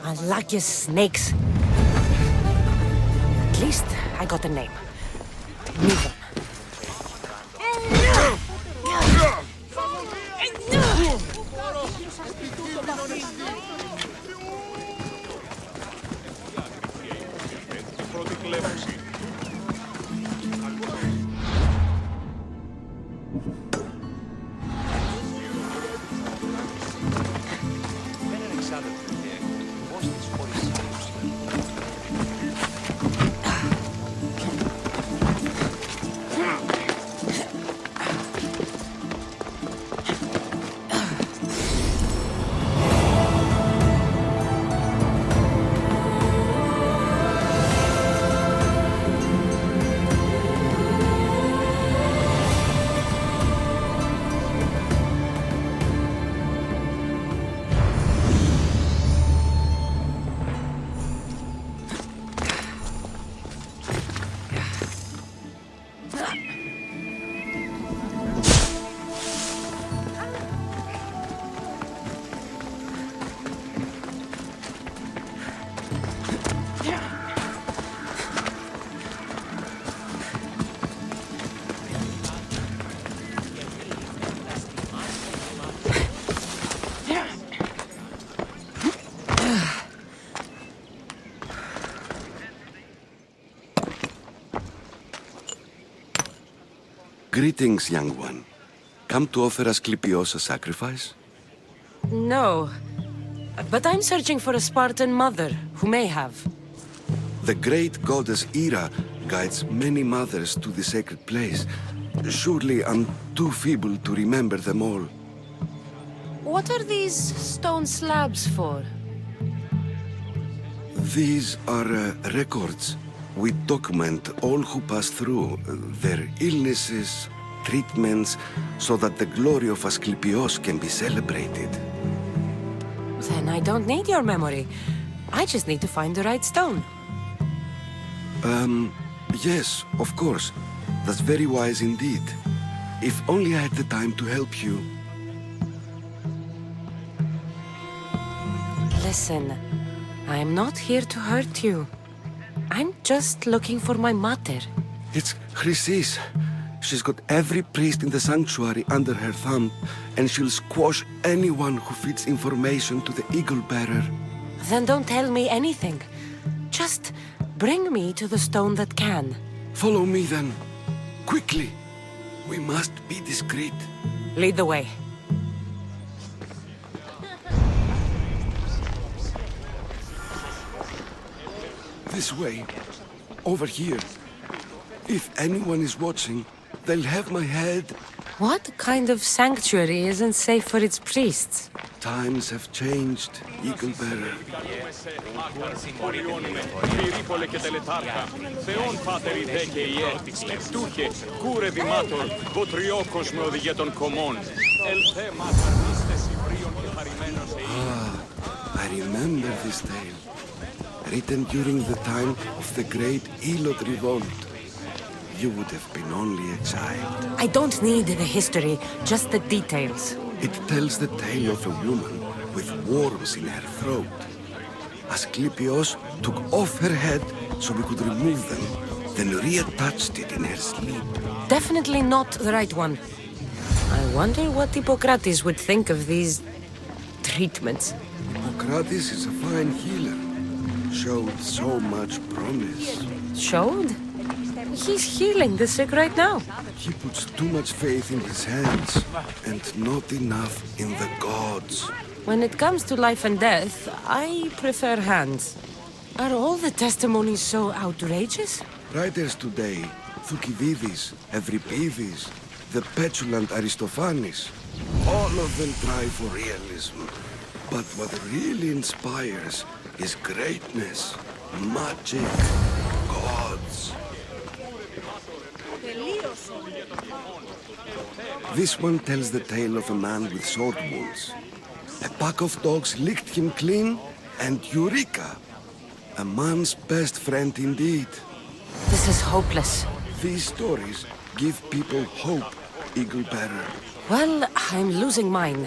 Unlucky snakes. At least I got a name. Midon. Greetings, young one. Come to offer Asklepios a sacrifice? No. But I'm searching for a Spartan mother who may have. The great goddess Hera guides many mothers to the sacred place. Surely I'm too feeble to remember them all. What are these stone slabs for? These are records. We document all who pass through, their illnesses, treatments, so that the glory of Asklepios can be celebrated. Then I don't need your memory. I just need to find the right stone. Yes, of course. That's very wise indeed. If only I had the time to help you. Listen, I'm not here to hurt you. I'm just looking for my mother. It's Chrysis. She's got every priest in the sanctuary under her thumb, and she'll squash anyone who feeds information to the Eagle Bearer. Then don't tell me anything. Just bring me to the stone that can. Follow me then. Quickly. We must be discreet. Lead the way. This way. Over here. If anyone is watching, they'll have my head. What kind of sanctuary isn't safe for its priests? Times have changed, Eagle Bearer. I remember this tale. Written during the time of the great Elot revolt. You would have been only a child. I don't need the history, just the details. It tells the tale of a woman with worms in her throat. Asklepios took off her head so we could remove them, then reattached it in her sleep. Definitely not the right one. I wonder what Hippokrates would think of these treatments. Hippokrates is a fine healer. Showed so much promise. Showed? He's healing the sick right now. He puts too much faith in his hands, and not enough in the gods. When it comes to life and death, I prefer hands. Are all the testimonies so outrageous? Writers today, Thucydides, Euripides, the petulant Aristophanes, all of them try for realism. But what really inspires is greatness, magic, gods. This one tells the tale of a man with sword wounds. A pack of dogs licked him clean, and Eureka! A man's best friend indeed. This is hopeless. These stories give people hope, Eagle Bearer. Well, I'm losing mine.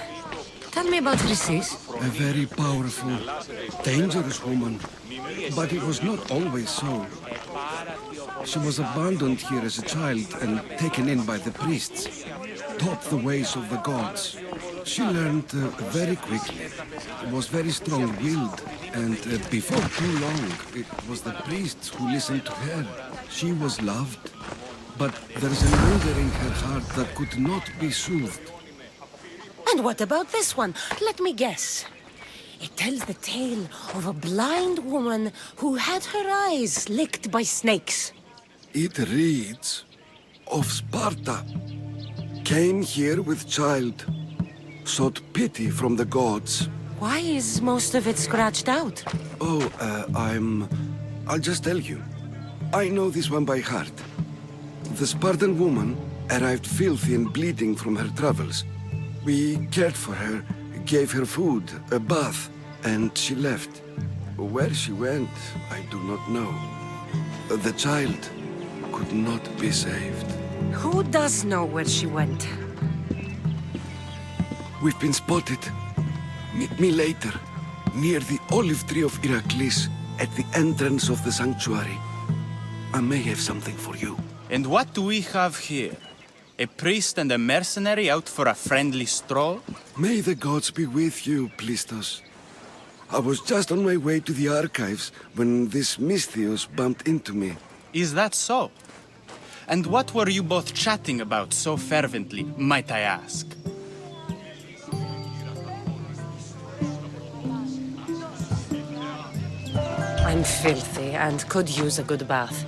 Tell me about Chrysis. A very powerful, dangerous woman. But it was not always so. She was abandoned here as a child and taken in by the priests, taught the ways of the gods. She learned very quickly, was very strong-willed, and before too long, it was the priests who listened to her. She was loved, but there's an anger in her heart that could not be soothed. And what about this one? Let me guess. It tells the tale of a blind woman who had her eyes licked by snakes. It reads of Sparta. Came here with child, sought pity from the gods. Why is most of it scratched out? Oh, I'll just tell you. I know this one by heart. The Spartan woman arrived filthy and bleeding from her travels. We cared for her, gave her food, a bath, and she left. Where she went, I do not know. The child could not be saved. Who does know where she went? We've been spotted. Meet me later, near the olive tree of Perikles, at the entrance of the sanctuary. I may have something for you. And what do we have here? A priest and a mercenary out for a friendly stroll? May the gods be with you, Plistos. I was just on my way to the archives when this Misthios bumped into me. Is that so? And what were you both chatting about so fervently, might I ask? I'm filthy and could use a good bath.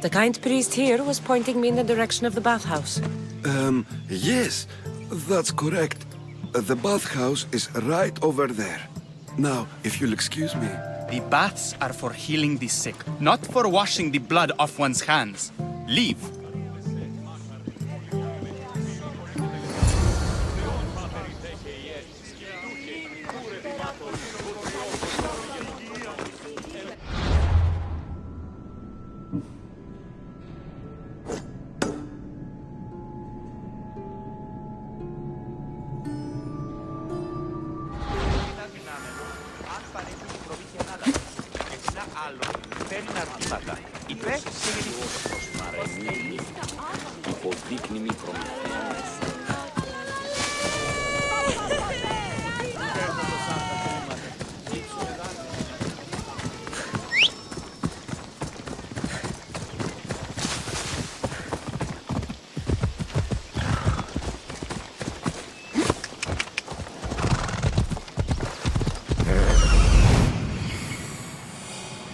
The kind priest here was pointing me in the direction of the bathhouse. Yes, that's correct. The bathhouse is right over there. Now, if you'll excuse me. The baths are for healing the sick, not for washing the blood off one's hands. Leave.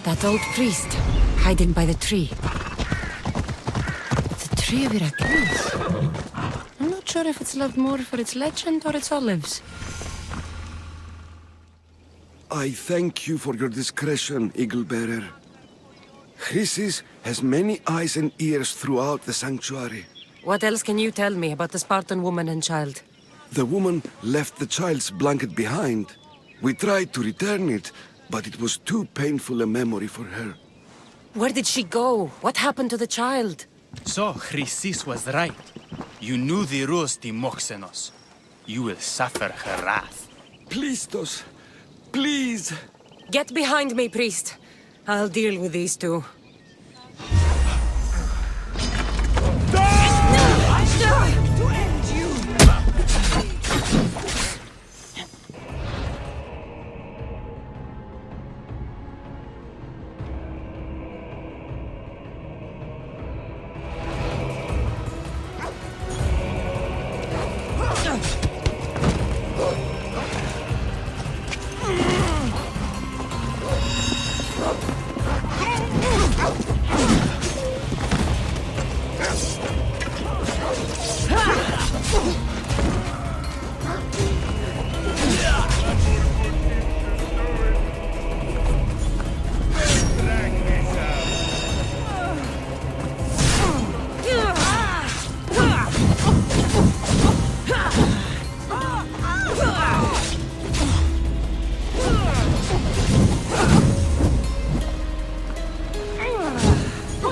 That old priest, hiding by the tree. The tree of Heracles. I'm not sure if it's loved more for its legend or its olives. I thank you for your discretion, Eagle Bearer. Chrysis has many eyes and ears throughout the sanctuary. What else can you tell me about the Spartan woman and child? The woman left the child's blanket behind. We tried to return it, but it was too painful a memory for her. Where did she go? What happened to the child? So, Chrysis was right. You knew the rules, Timoxenos. You will suffer her wrath. Plistos, please! Get behind me, priest. I'll deal with these two.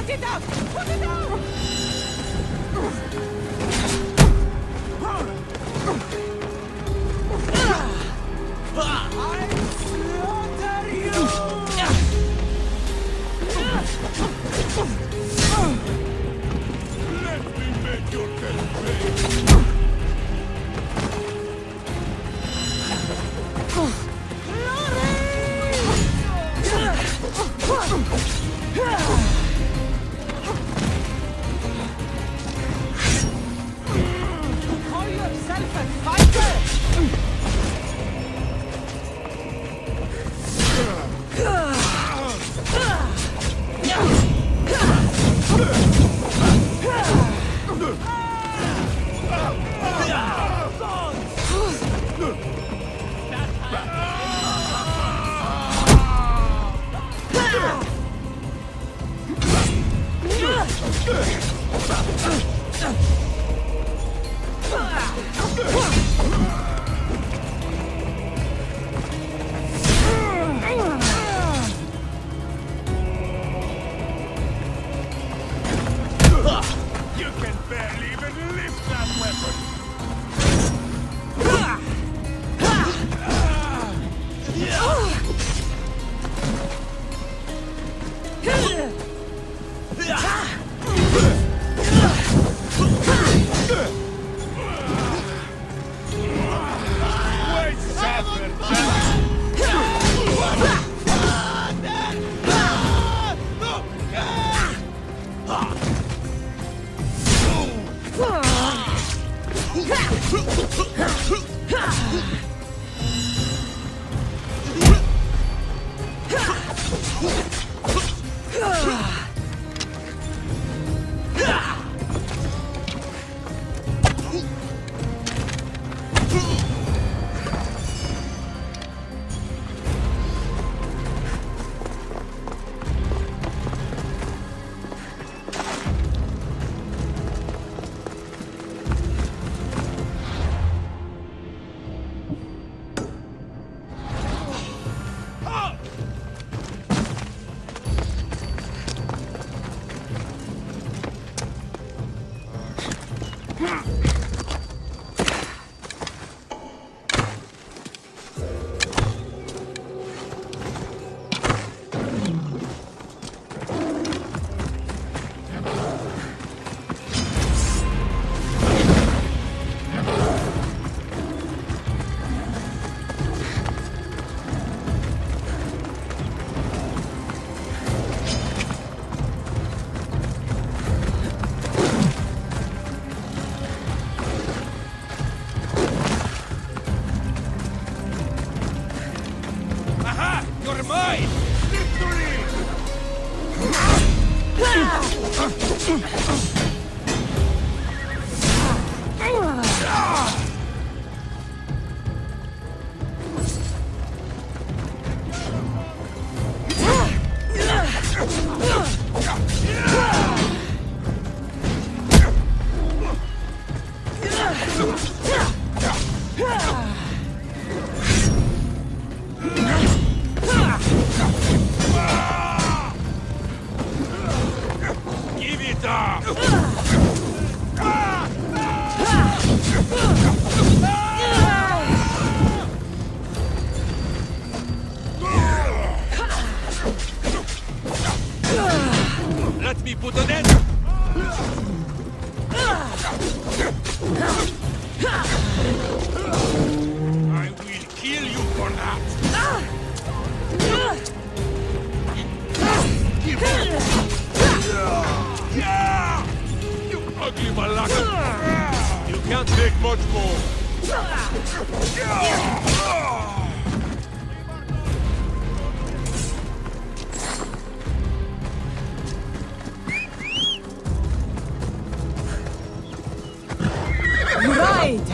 Put it down! Put it down! I slaughter you! Let me make your death pay. Call yourself a fighter? You can barely even lift that weapon. Let me put an end. I will kill you for that. Give up. You ugly malaka. You can't take much more. Right!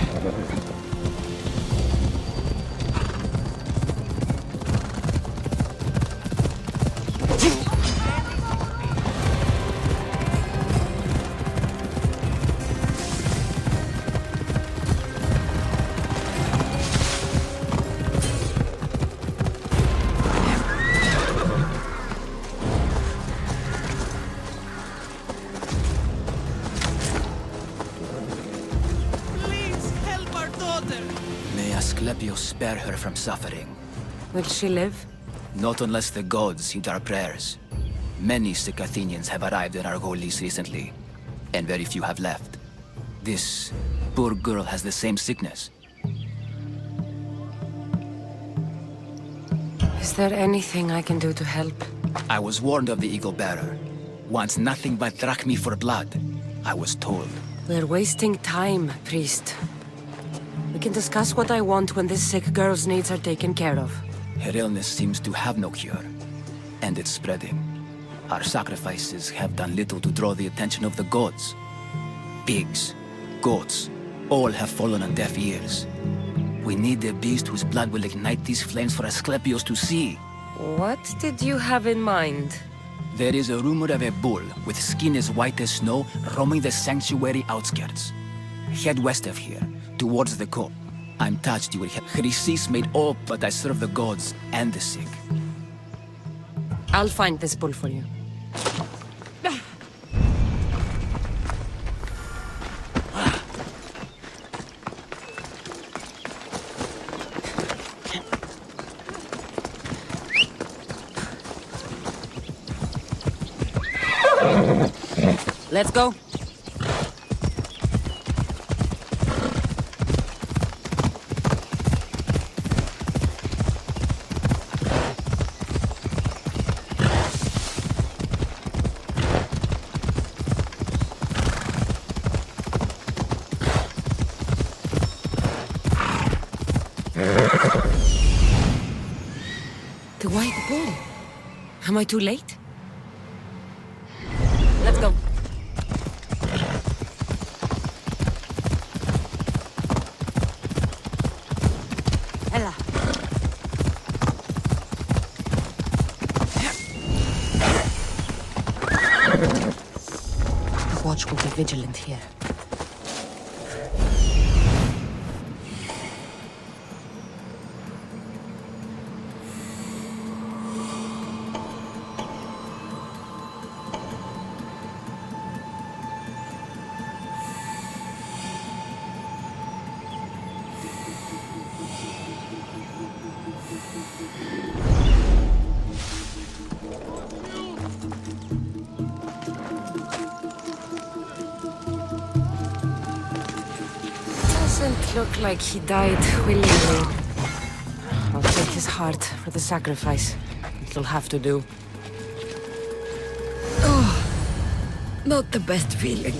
Asklepios spare her from suffering. Will she live? Not unless the gods heed our prayers. Many sick Athenians have arrived in our holies recently, and very few have left. This poor girl has the same sickness. Is there anything I can do to help? I was warned of the Eagle Bearer. Wants nothing but drachmi for blood, I was told. We're wasting time, priest. We can discuss what I want when this sick girl's needs are taken care of. Her illness seems to have no cure, and it's spreading. Our sacrifices have done little to draw the attention of the gods. Pigs, goats, all have fallen on deaf ears. We need a beast whose blood will ignite these flames for Asklepios to see. What did you have in mind? There is a rumor of a bull with skin as white as snow roaming the sanctuary outskirts. Head west of here, towards the coast. I'm touched you will have Chrysis made all, but I serve the gods and the sick. I'll find this bull for you. Let's go. The white bull. Am I too late? Let's go. Ella. The watch will be vigilant here. Doesn't look like he died willingly. I'll take his heart for the sacrifice. It'll have to do. Oh, not the best feeling.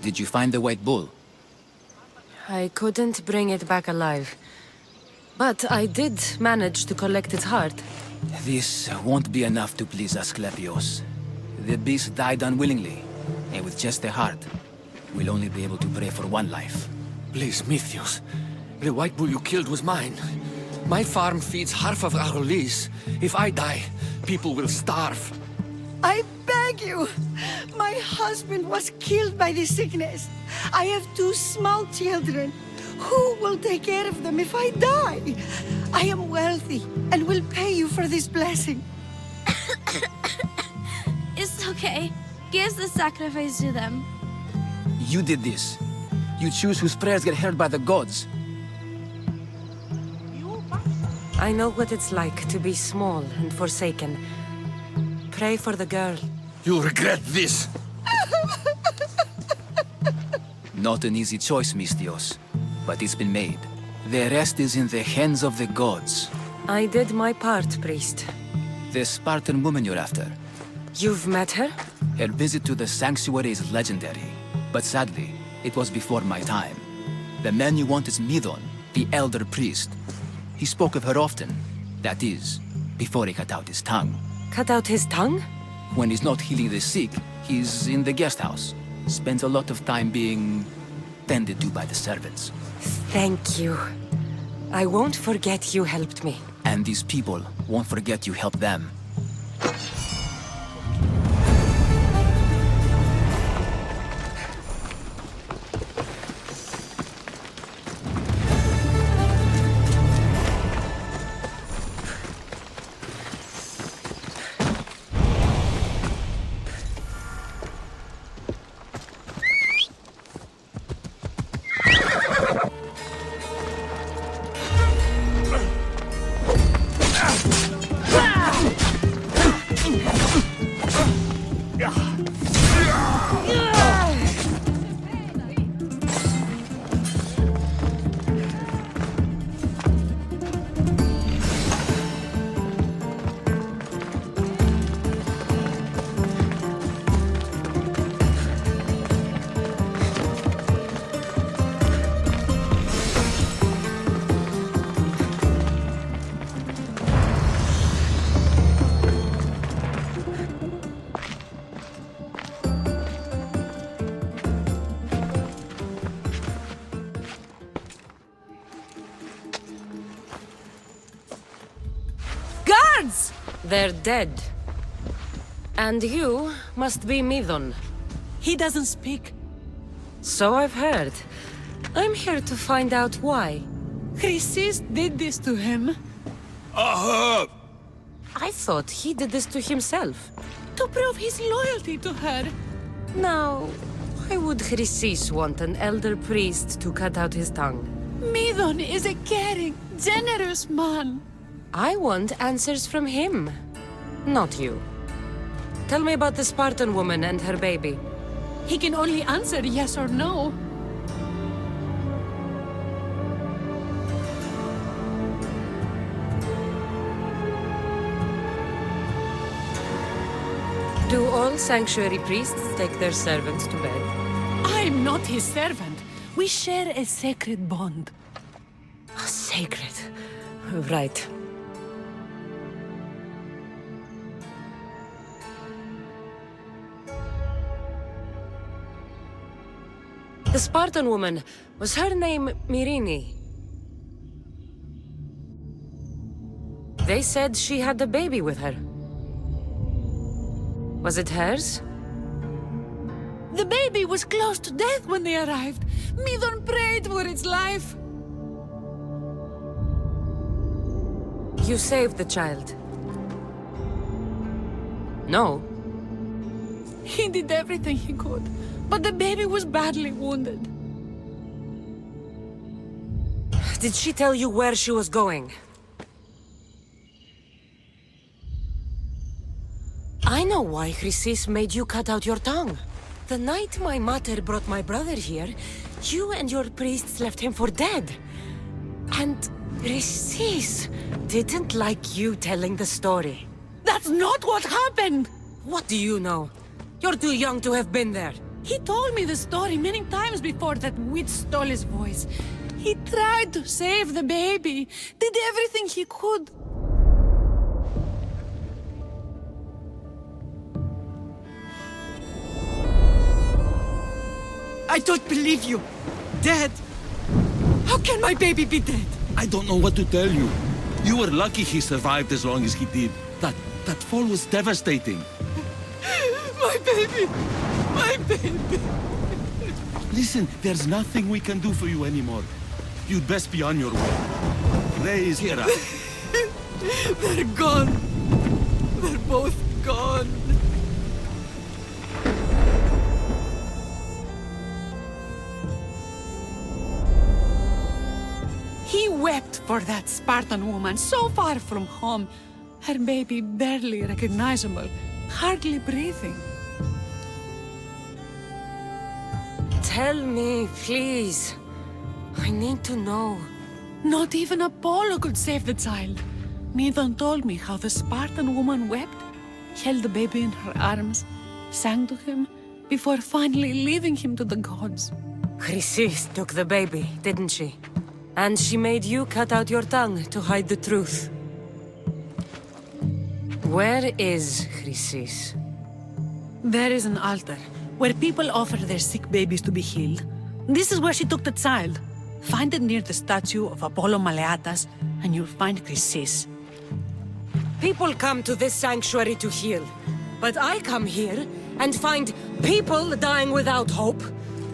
Did you find the white bull? I couldn't bring it back alive. But I did manage to collect its heart. This won't be enough to please Asklepios. The beast died unwillingly, and with just the heart, we'll only be able to pray for one life. Please, Metiochos. The white bull you killed was mine. My farm feeds half of our lease. If I die, people will starve. I beg you! My husband was killed by this sickness. I have 2 small children. Who will take care of them if I die? I am wealthy and will pay you for this blessing. It's okay. Give the sacrifice to them. You did this. You choose whose prayers get heard by the gods. I know what it's like to be small and forsaken. Pray for the girl. You'll regret this. Not an easy choice, Mystios, but it's been made. The rest is in the hands of the gods. I did my part, priest. The Spartan woman you're after. You've met her? Her visit to the sanctuary is legendary, but sadly, it was before my time. The man you want is Midon, the elder priest. He spoke of her often. That is, before he cut out his tongue. Cut out his tongue? When he's not healing the sick, he's in the guest house. Spends a lot of time being tended to by the servants. Thank you. I won't forget you helped me. And these people won't forget you helped them. They're dead. And you must be Midon. He doesn't speak. So I've heard. I'm here to find out why. Chrysis did this to him. I thought he did this to himself. To prove his loyalty to her. Now, why would Chrysis want an elder priest to cut out his tongue? Midon is a caring, generous man. I want answers from him, not you. Tell me about the Spartan woman and her baby. He can only answer yes or no. Do all sanctuary priests take their servants to bed? I'm not his servant. We share a sacred bond. Sacred. Right. The Spartan woman, was her name Myrine? They said she had a baby with her. Was it hers? The baby was close to death when they arrived. Midon prayed for its life. You saved the child. No. He did everything he could, but the baby was badly wounded. Did she tell you where she was going? I know why Chrysis made you cut out your tongue. The night my mater brought my brother here, you and your priests left him for dead. And Chrysis didn't like you telling the story. That's not what happened! What do you know? You're too young to have been there. He told me the story many times before that witch stole his voice. He tried to save the baby, did everything he could. I don't believe you. Dead? How can my baby be dead? I don't know what to tell you. You were lucky he survived as long as he did. That fall was devastating. My baby! My baby! Listen, there's nothing we can do for you anymore. You'd best be on your way. Raise Hera. They're gone. They're both gone. He wept for that Spartan woman so far from home. Her baby barely recognizable, hardly breathing. Tell me, please. I need to know. Not even Apollo could save the child. Midon told me how the Spartan woman wept, held the baby in her arms, sang to him, before finally leaving him to the gods. Chrysis took the baby, didn't she? And she made you cut out your tongue to hide the truth. Where is Chrysis? There is an altar, where people offer their sick babies to be healed. This is where she took the child. Find it near the statue of Apollo Maleatas, and you'll find Chrysis. People come to this sanctuary to heal. But I come here and find people dying without hope,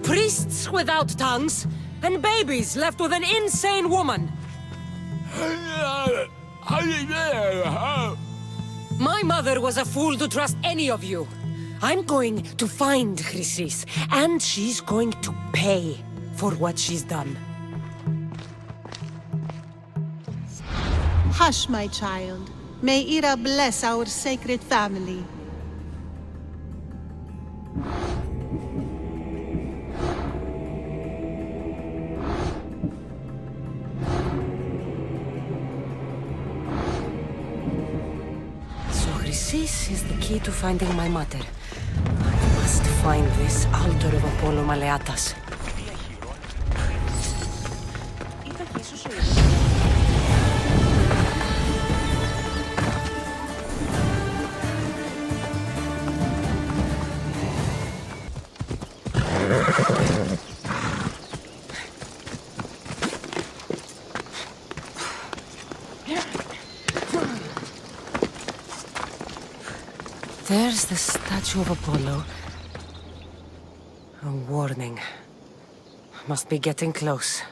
priests without tongues, and babies left with an insane woman. My mother was a fool to trust any of you. I'm going to find Chrysis, and she's going to pay for what she's done. Hush, my child. May Ira bless our sacred family. So Chrysis is the key to finding my mother. I must find this altar of Apollo Maleatas. There's the statue of Apollo. A warning. Must be getting close.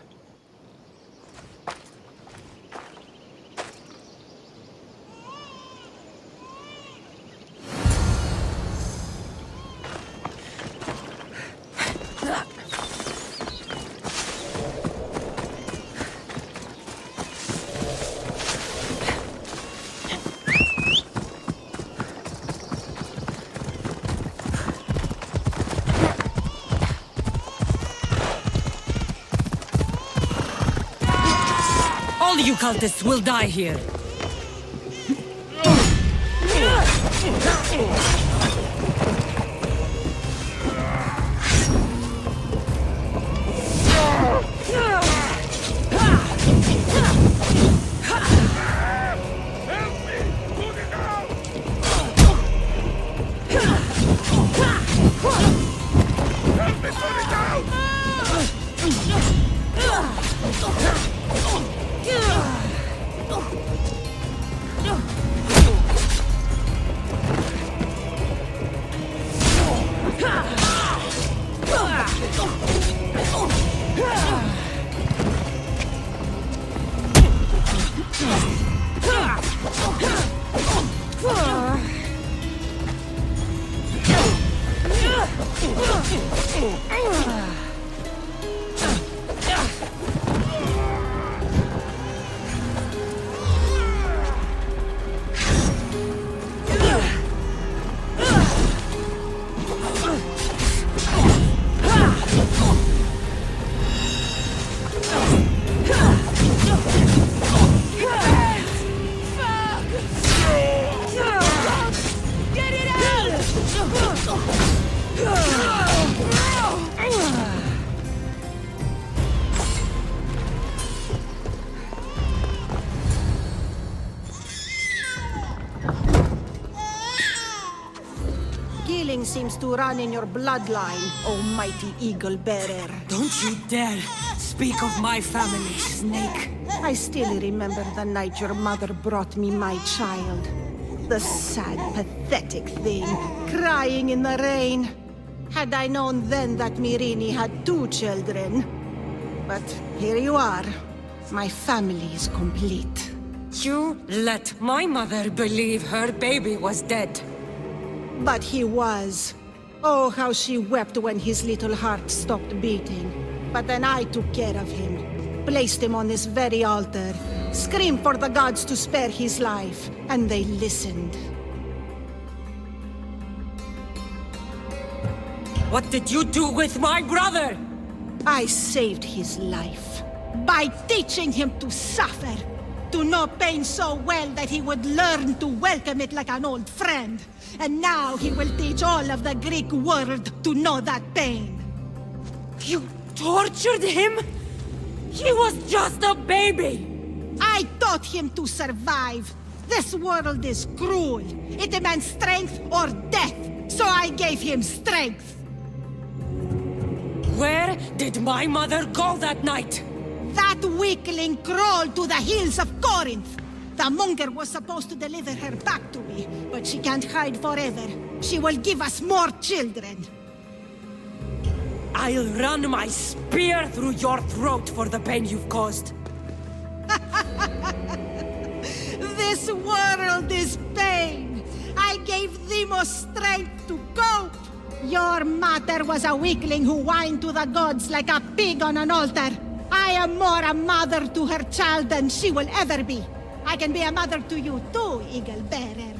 All you cultists will die here. Seems to run in your bloodline, oh mighty eagle bearer. Don't you dare speak of my family, Snake. I still remember the night your mother brought me my child. The sad, pathetic thing, crying in the rain. Had I known then that Myrrine had 2 children. But here you are. My family is complete. You let my mother believe her baby was dead. But he was. Oh, how she wept when his little heart stopped beating. But then I took care of him, placed him on this very altar, screamed for the gods to spare his life, and they listened. What did you do with my brother? I saved his life by teaching him to suffer, to know pain so well that he would learn to welcome it like an old friend. And now he will teach all of the Greek world to know that pain. You tortured him? He was just a baby! I taught him to survive. This world is cruel. It demands strength or death. So I gave him strength. Where did my mother go that night? That weakling crawled to the hills of Corinth. The monger was supposed to deliver her back to me, but she can't hide forever. She will give us more children. I'll run my spear through your throat for the pain you've caused. This world is pain. I gave Dymas strength to cope. Your mother was a weakling who whined to the gods like a pig on an altar. I am more a mother to her child than she will ever be. I can be a mother to you too, Eagle Bearer.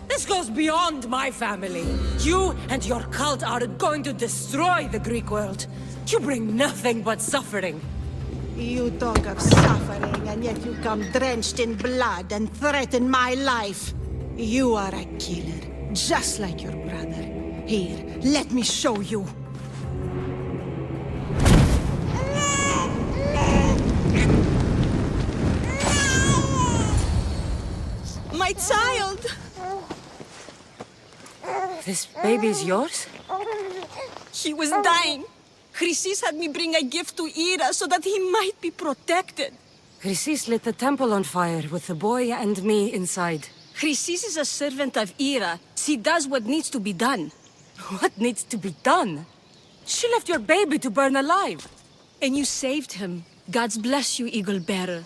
This goes beyond my family. You and your cult are going to destroy the Greek world. You bring nothing but suffering. You talk of suffering, and yet you come drenched in blood and threaten my life. You are a killer, just like your brother. Here, let me show you. My child! This baby's yours? He was dying. Chrysis had me bring a gift to Ira so that he might be protected. Chrysis lit the temple on fire with the boy and me inside. Chrysis is a servant of Ira. She does what needs to be done. What needs to be done? She left your baby to burn alive. And you saved him. God's bless you, Eagle Bearer.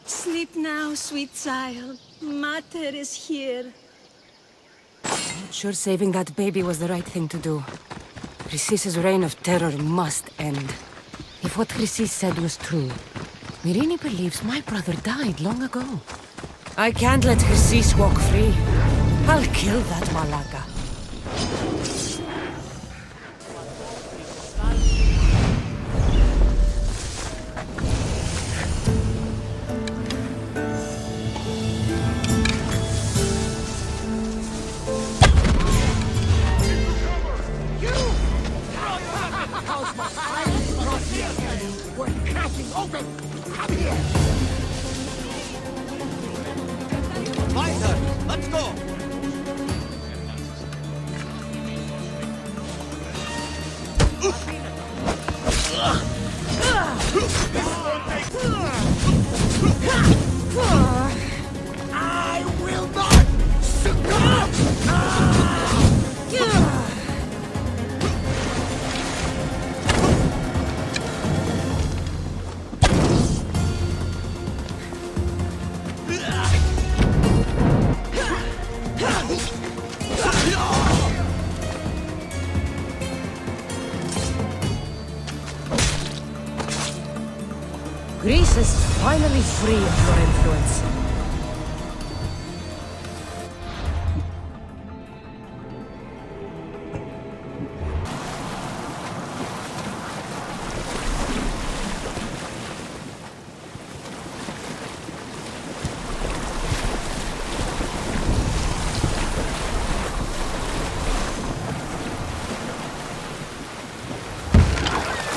Sleep now, sweet child. Mater is here. I'm sure saving that baby was the right thing to do. Chrysis' reign of terror must end. If what Chrysis said was true, Myrine believes my brother died long ago. I can't let Chrysis walk free. I'll kill that Malaka. Let's go! I will not succumb! Greece is finally free of your influence.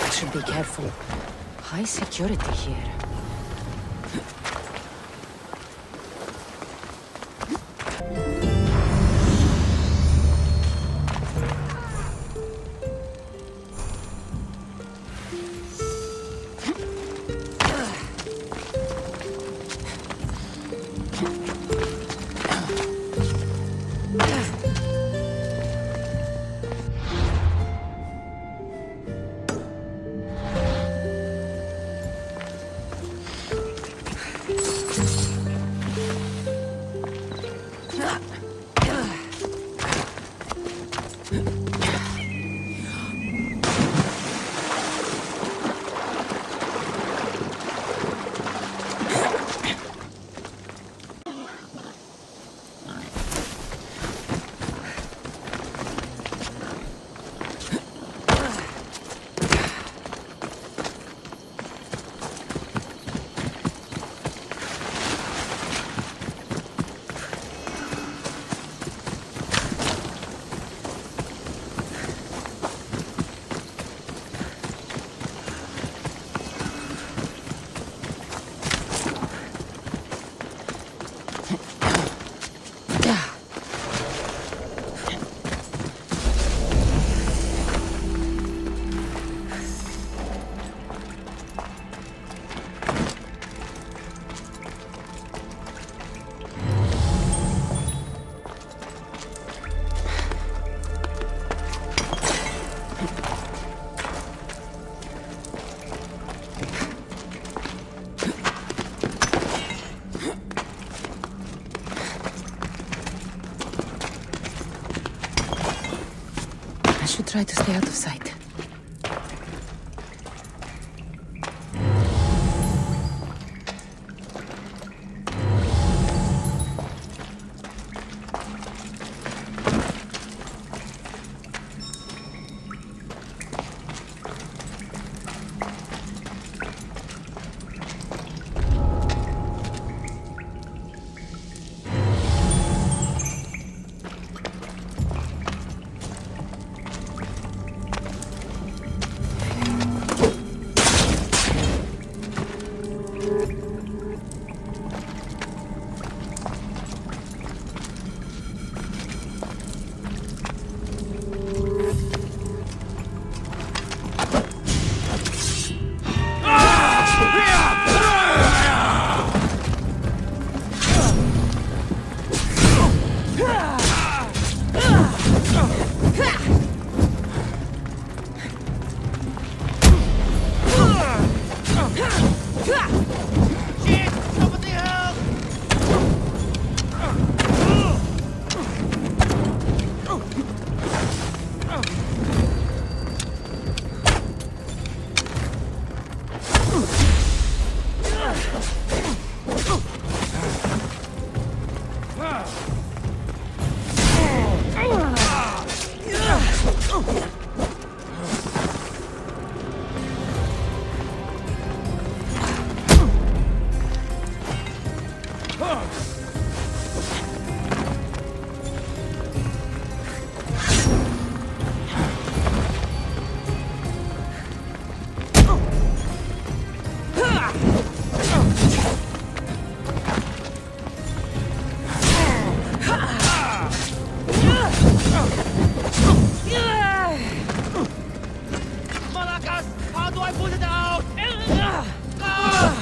I should be careful. High security here. I should try to stay out of sight.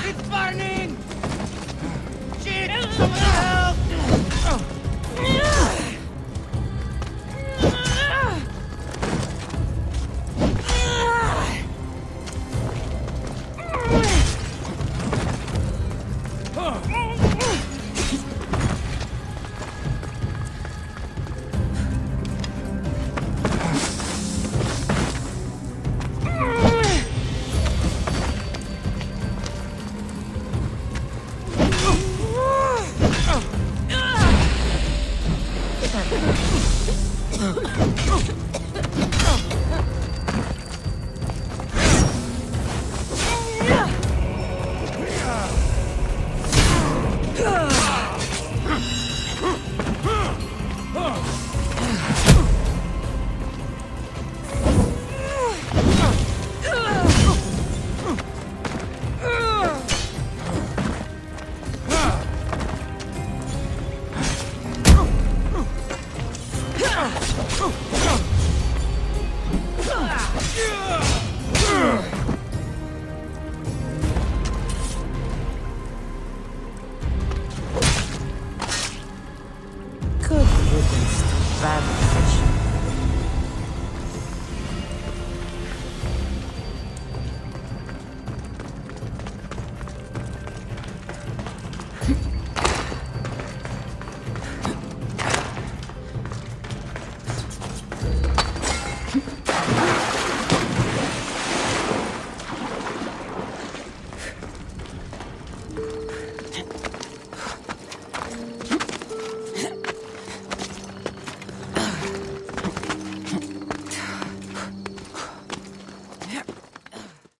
It's burning! Shit! Somebody help!